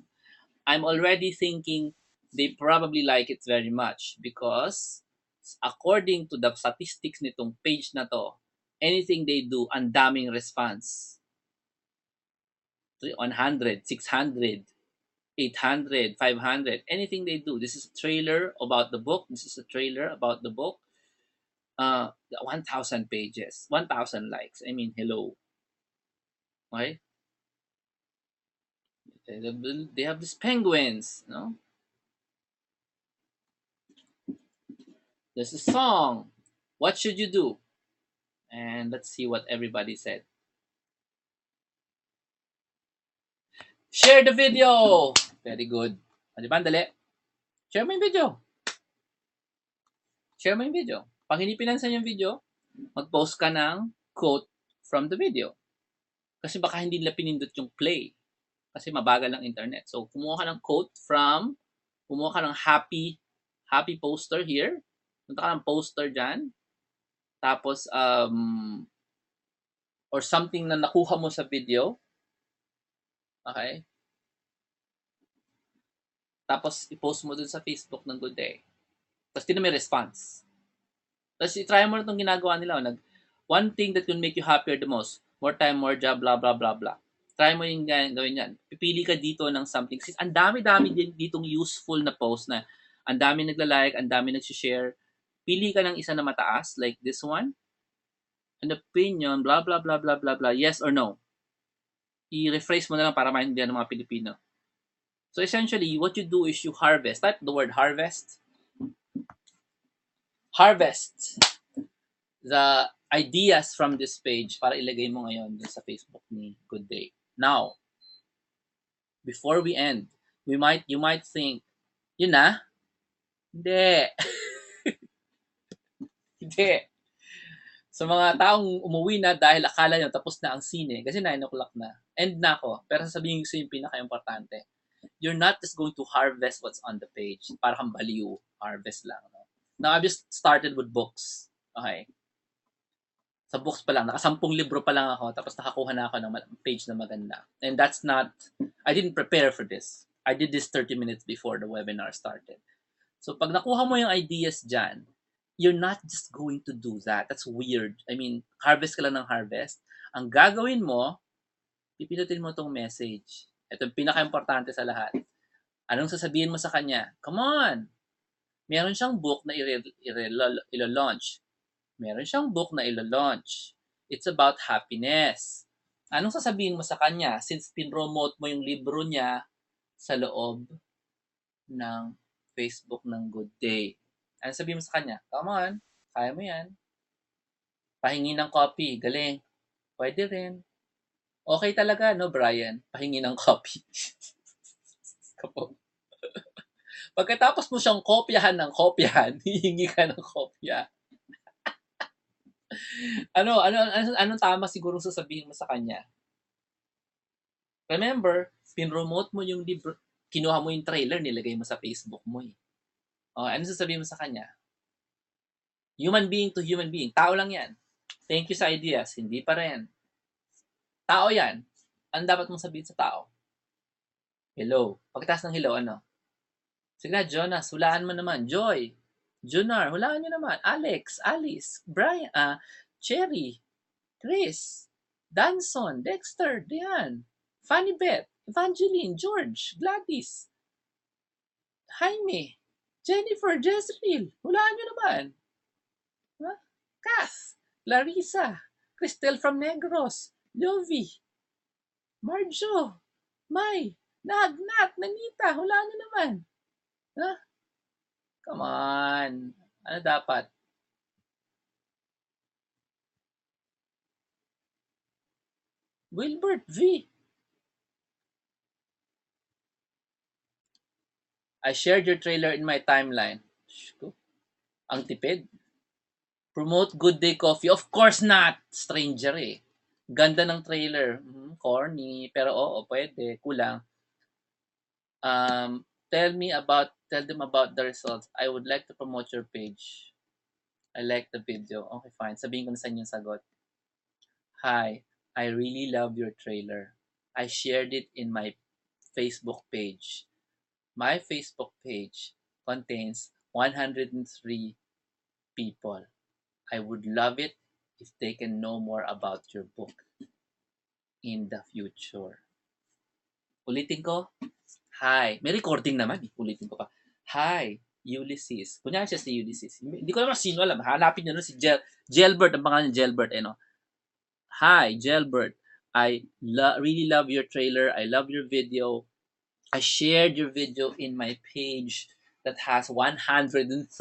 I'm already thinking they probably like it very much because according to the statistics nitong page na to, anything they do, ang daming response. 100, 600, 800, 500, anything they do. This is a trailer about the book. This is a trailer about the book. 1,000 pages, 1,000 likes. I mean, hello. Okay? They have these penguins, no? There's a song. What should you do? And let's see what everybody said. Share the video! Very good. Di ba? Dali. Share mo yung video. Share mo yung video. Pag hindi pinansan yung video, mag-post ka ng quote from the video. Kasi baka hindi nila pinindot yung play. Kasi mabagal ang internet. So, kumuha ka ng quote kumuha ka ng happy poster here. Punta ka ng poster dyan. Tapos, or something na nakuha mo sa video. Okay? Tapos, i-post mo dun sa Facebook ng Good Day. Tapos, tinan may response. Tapos, i-try mo na itong ginagawa nila. One thing that will make you happier the most. More time, more job, blah, blah, blah, blah. Try mo yung gawin yan. Pipili ka dito ng something. Ang dami-dami din ditong useful na post na ang dami nagla-like, ang dami nag-share. Pili ka ng isa na mataas, like this one. An opinion, blah, blah, blah, blah, blah, blah. Yes or no? I-rephrase mo na lang para maintindihan ng mga Pilipino. So essentially, what you do is you harvest. Type the word harvest. Harvest the ideas from this page para ilagay mo ngayon sa Facebook ni Good Day. Now, before we end, you might think, yun na? Hindi. Hindi. Sa mga taong umuwi na dahil akala nyo tapos na ang sine, kasi 9 o'clock na, end na ako, pero sasabihin ko yung pinaka-importante. You're not just going to harvest what's on the page. Para kang baliw. Harvest lang. No? Now, I've just started with books. Okay? Sa books pa lang, nakasampung libro pa lang ako, tapos nakakuha na ako ng page na maganda. And that's not, I didn't prepare for this. I did this 30 minutes before the webinar started. So pag nakuha mo yung ideas dyan, you're not just going to do that. That's weird. I mean, harvest ka lang ng harvest. Ang gagawin mo, pipinutin mo tong message. Ito yung pinaka-importante sa lahat. Anong sasabihin mo sa kanya? Come on! Meron siyang book na ilo-launch. Meron siyang book na ilo-launch. It's about happiness. Anong sasabihin mo sa kanya since pinromote mo yung libro niya sa loob ng Facebook ng Good Day? Anong sabihin mo sa kanya? Come on, kaya mo yan. Pahingi ng copy, galing. Pwede rin. Okay talaga, no, Brian? Pahingi ng copy. Pagkatapos mo siyang kopyahan ng kopyahan, hihingi ka ng kopya. Anong tama siguro sasabihin mo sa kanya? Remember, pinromote mo yung libro, kinuha mo yung trailer, nilagay mo sa Facebook mo eh. Ano sasabihin mo sa kanya? Human being to human being. Tao lang yan. Thank you sa ideas. Hindi pa rin. Tao yan. Ano dapat mong sabihin sa tao? Hello. Pagkatapos ng hello, ano? Sige na, Jonas, hulaan mo naman. Joy. Junar, hulaan nyo naman. Alex, Alice, Brian, Cherry, Chris, Danson, Dexter, Diane, Fanny Beth, Evangeline, George, Gladys, Jaime, Jennifer, Jezreel, hulaan nyo naman. Huh? Kath, Larissa, Cristel from Negros, Jovi, Marjo, Mai, Nagnat, Nanita, hulaan nyo naman. Huh? Come on. Ano dapat? Wilbert V. I shared your trailer in my timeline. Ang tipid. Promote Good Day Coffee. Of course not. Stranger eh. Ganda ng trailer. Corny. Pero oo, pwede. Kulang. Tell them about the results. I would like to promote your page. I like the video. Okay, fine. Sabihin ko na sa inyo yung sagot. Hi, I really love your trailer. I shared it in my Facebook page. My Facebook page contains 103 people. I would love it if they can know more about your book in the future. Ulitin ko. Hi. May recording naman. Ulitin ko pa. Hi, Ulysses. Kunyari siya si Ulysses. Hindi ko naman sino alam. Hanapin nyo nun si Gelbert. Ang pangalan niya Gelbert. Hi, Gelbert. I really love your trailer. I love your video. I shared your video in my page that has 103,000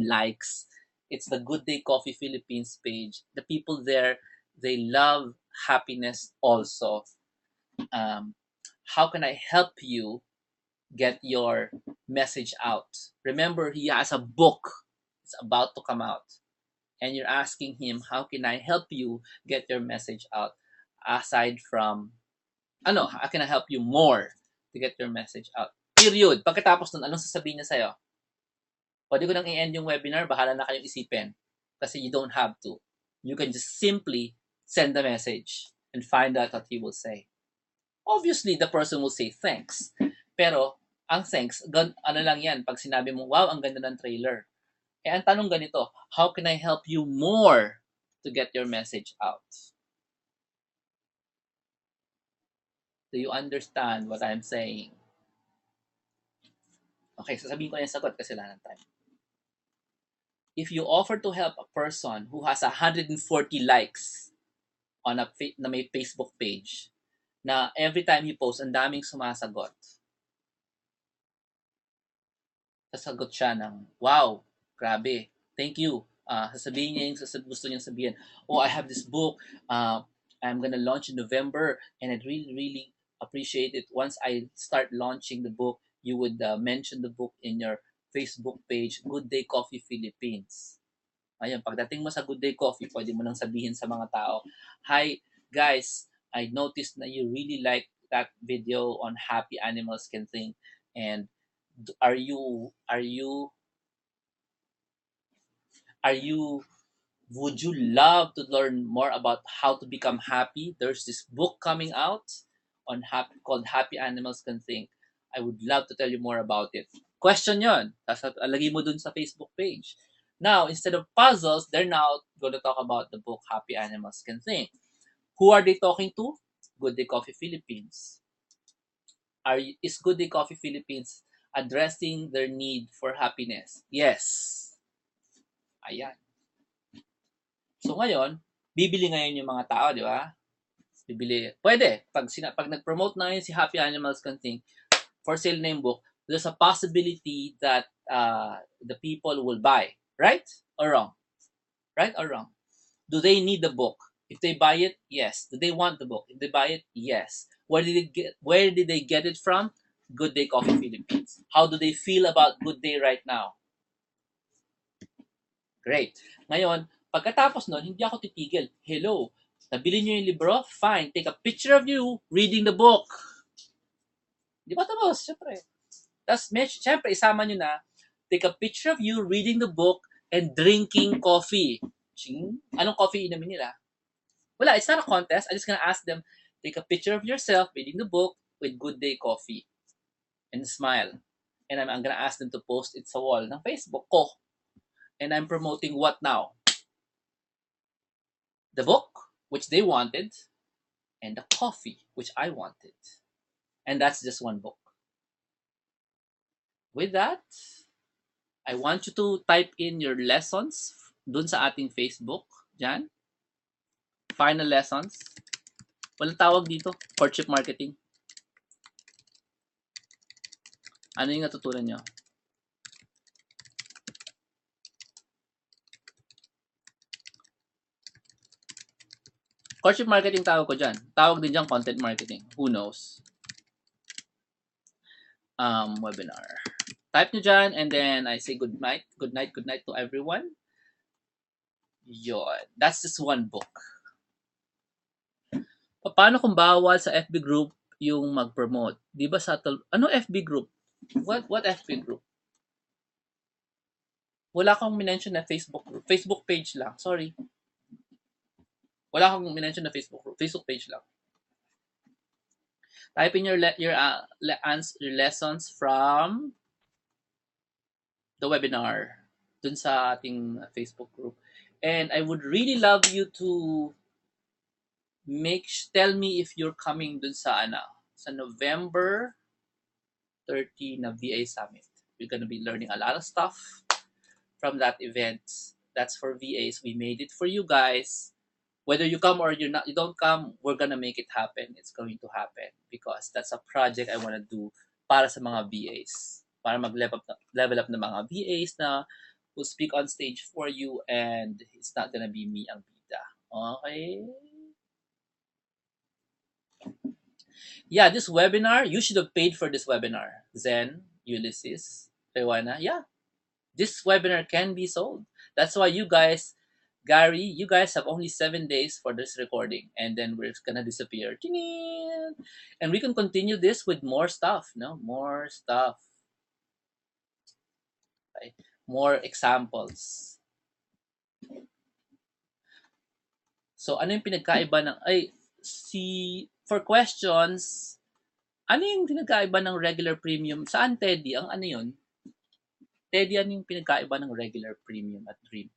likes. It's the Good Day Coffee Philippines page. The people there, they love happiness also. How can I help you get your message out? Remember, he has a book. It's about to come out. And you're asking him, how can I help you get your message out? Aside from, how can I help you more to get your message out? Period. Pagkatapos nun, anong sasabihin niya sa'yo? Pwede ko nang i-end yung webinar, bahala na kayong isipin. Kasi you don't have to. You can just simply send the message and find out what he will say. Obviously, the person will say thanks. Pero, ang thanks, ano lang yan, pag sinabi mo, wow, ang ganda ng trailer. Ang tanong ganito, how can I help you more to get your message out? Do you understand what I'm saying? Okay, sasabihin ko na yung sagot kasi wala ng time. If you offer to help a person who has 140 likes on na may Facebook page, na every time he posts, ang daming sumasagot. Sasagot siya ng, wow, grabe, thank you. Sasabihin niya yung gusto niyang sabihin. Oh, I have this book. I'm gonna launch in November and I'd really, really appreciate it. Once I start launching the book, you would mention the book in your Facebook page, Good Day Coffee Philippines. Ayun, pagdating mo sa Good Day Coffee, pwede mo nang sabihin sa mga tao, hi, guys, I noticed na you really like that video on Happy Animals Can Think. And would you love to learn more about how to become happy? There's this book coming out called Happy Animals Can Think. I would love to tell you more about it. Question yon. Tapos lagay mo dun sa Facebook page. Now, instead of puzzles, they're now going to talk about the book Happy Animals Can Think. Who are they talking to? Good Day Coffee Philippines. Is Good Day Coffee Philippines addressing their need for happiness? Yes. Ayan. So ngayon, bibili ngayon yung mga tao, di ba? Bibili. Pwede. Pag nag-promote na yun si Happy Animals Can Think, for sale na yung book, there's a possibility that the people will buy. Right or wrong? Right or wrong? Do they need the book? If they buy it, yes. Do they want the book? If they buy it, yes. Where did they get it from? Good Day Coffee Philippines. How do they feel about Good Day right now? Great. Ngayon, pagkatapos nun, hindi ako titigil. Hello, nabili niyo yung libro? Fine. Take a picture of you reading the book. Di ba tapos? Siyempre. Tapos, siyempre, isama nyo na, take a picture of you reading the book and drinking coffee. Ching? Anong coffee inumin nila? Wala, it's not a contest. I'm just gonna ask them, take a picture of yourself reading the book with Good Day Coffee and smile. And I'm gonna ask them to post it sa wall ng Facebook ko. And I'm promoting what now? The book, which they wanted, and the coffee, which I wanted. And that's just one book. With that, I want you to type in your lessons dun sa ating Facebook. Diyan. Final lessons. Walang tawag dito. Courtship marketing. Ano yung natutunan nyo? Courtship marketing tawag ko dyan. Tawag din dyan content marketing. Who knows? Webinar. Type nyo dyan and then I say good night to everyone. Yun. That's just one book. Paano kung bawal sa FB group yung mag-promote? Di ba sa ano FB group? What FB group? Wala akong minention na Facebook group. Facebook page lang. Sorry. Wala akong minention na Facebook group. Facebook page lang. Type in your lessons from the webinar dun sa ating Facebook group. And I would really love you to tell me if you're coming dun sa November 30 na VA Summit. You're gonna be learning a lot of stuff from that event. That's for VAs. We made it for you guys. Whether you come or you don't come, we're gonna make it happen. It's going to happen because that's a project I wanna do para sa mga VAs. Para mag-level up ng mga VAs na will speak on stage for you and it's not gonna be me ang bida. Okay? Yeah, this webinar, you should have paid for this webinar. Zen, Ulysses, Rewana, yeah. This webinar can be sold. That's why you guys, Gary, you guys have only 7 days for this recording and then we're gonna disappear. And we can continue this with more stuff, no? More stuff. Okay? More examples. So, ano yung pinagkaiba ng, for questions, ano yung pinagkaiba ng regular premium? Saan, Teddy? Ang ano yun? Teddy, ano yung pinagkaiba ng regular premium at dream?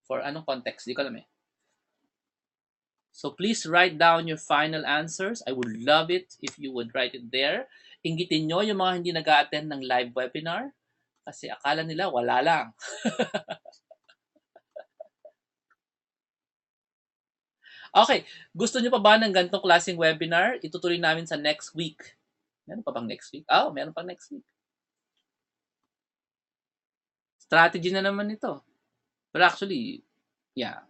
For anong context? Di ko alam eh. So please write down your final answers. I would love it if you would write it there. Inggitin nyo yung mga hindi nag-a-attend ng live webinar kasi akala nila wala lang. Okay, gusto nyo pa ba ng ganitong klaseng webinar? Itutuloy namin sa next week. Meron pa bang next week? Meron pa next week. Strategy na naman ito. But actually, yeah.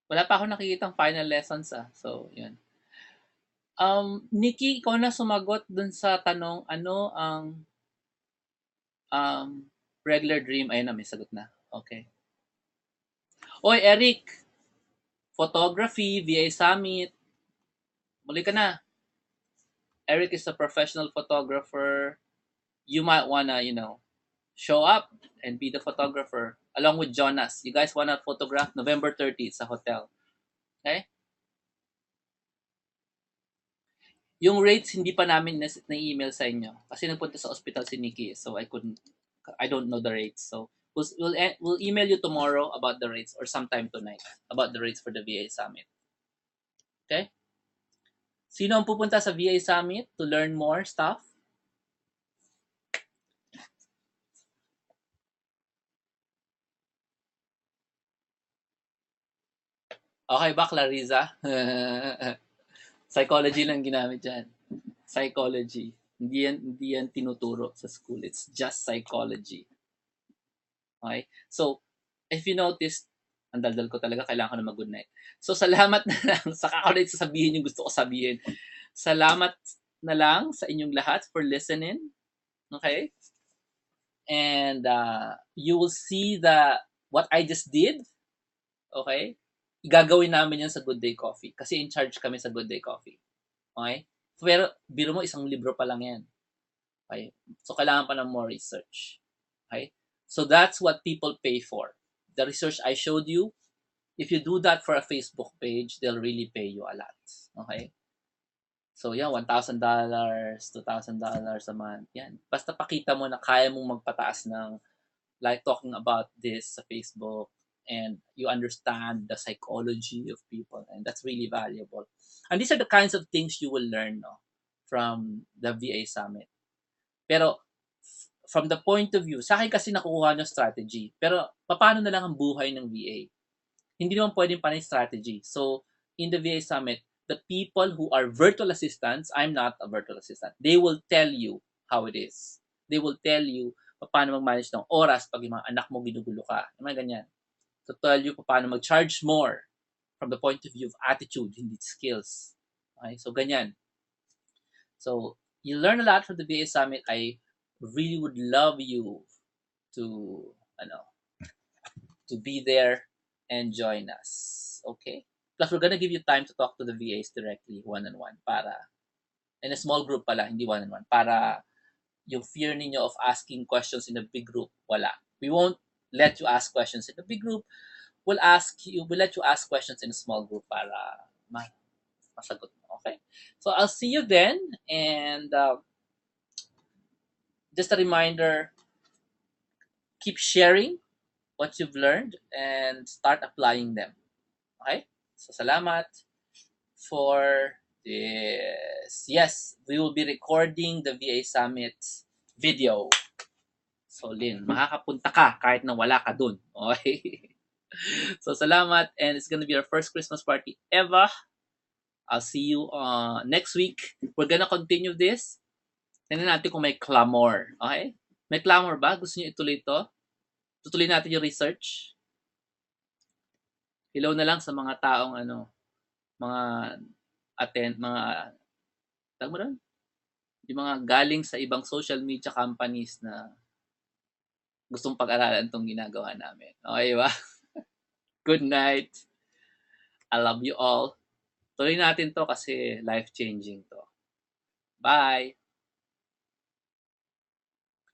Wala pa ako nakikitang final lessons So, yun. Nikki, ikaw na sumagot dun sa tanong, ano ang regular dream? Ayun na, may sagot na. Okay. Oy, Eric! Photography, VA Summit. Muli ka na. Eric is a professional photographer. You might wanna, show up and be the photographer along with Jonas. You guys wanna photograph November 30th sa hotel. Okay? Yung rates hindi pa namin na-email sa inyo kasi nagpunta sa hospital si Nikki so I don't know the rates. So we'll email you tomorrow about the rates or sometime tonight about the rates for the VA Summit. Okay? Sino ang pupunta sa VA Summit to learn more stuff? Okay ba, Clariza? Psychology lang ginamit dyan. Psychology. Hindi yan tinuturo sa school. It's just psychology. Okay? So, if you notice, ang daldal ko talaga, kailangan ko na mag-good night. So, salamat na lang. Saka ko na sasabihin yung gusto ko sabihin. Salamat na lang sa inyong lahat for listening. Okay? And you will see what I just did. Okay? Gagawin namin yan sa Good Day Coffee. Kasi in charge kami sa Good Day Coffee. Okay? Pero, biro mo, isang libro pa lang yan. Okay? So, kailangan pa ng more research. Okay? So, that's what people pay for. The research I showed you, if you do that for a Facebook page, they'll really pay you a lot. Okay? So, yan, $1,000, $2,000 a month. Yan. Basta pakita mo na kaya mong magpataas ng, like talking about this sa Facebook, and you understand the psychology of people, and that's really valuable. And these are the kinds of things you will learn, no, from the VA Summit. Pero, from the point of view, sa akin kasi nakukuha nyo strategy. Pero, paano na lang ang buhay ng VA? Hindi naman pwedeng panay strategy. So, in the VA Summit, the people who are virtual assistants, I'm not a virtual assistant, they will tell you how it is. They will tell you paano mag-manage ng oras pag yung mga anak mo ginugulo ka. Yung mga ganyan. To tell you paano mag-charge more from the point of view of attitude, hindi skills. Okay? So, ganyan. So, you learn a lot from the VA Summit. I really would love you to, to be there and join us. Okay? Plus, we're gonna give you time to talk to the VAs directly, one-on-one, para, in a small group pala, hindi one-on-one, para yung fear ninyo of asking questions in a big group, wala. We won't let you ask questions in a big group. We'll let you ask questions in a small group para masagot mo. Okay? So, I'll see you then. And just a reminder, keep sharing what you've learned and start applying them. Okay? So, salamat for this. Yes, we will be recording the VA Summit video. So, Lynn, makakapunta ka kahit na wala ka dun. Okay? So, salamat. And it's gonna be our first Christmas party ever. I'll see you next week. We're gonna continue this. Tingnan natin kung may clamor. Okay? May clamor ba? Gusto niyo ituloy ito? Tutuloy natin yung research. Hello na lang sa mga taong mga tawag mo rin? Yung mga galing sa ibang social media companies na gustong pag-aralan itong ginagawa namin. Okay ba? Good night. I love you all. Tuloy natin to kasi life-changing to. Bye!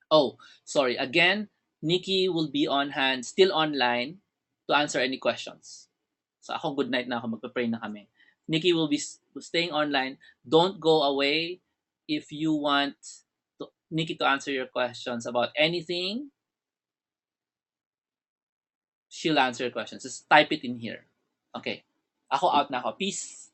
Oh, sorry. Again, Nikki will be on hand, still online, to answer any questions. So ako, good night na ako. Magpa-pray na kami. Nikki will be staying online. Don't go away. If you want Nikki to answer your questions about anything, she'll answer your questions. Just type it in here. Okay. Ako out na ako. Peace.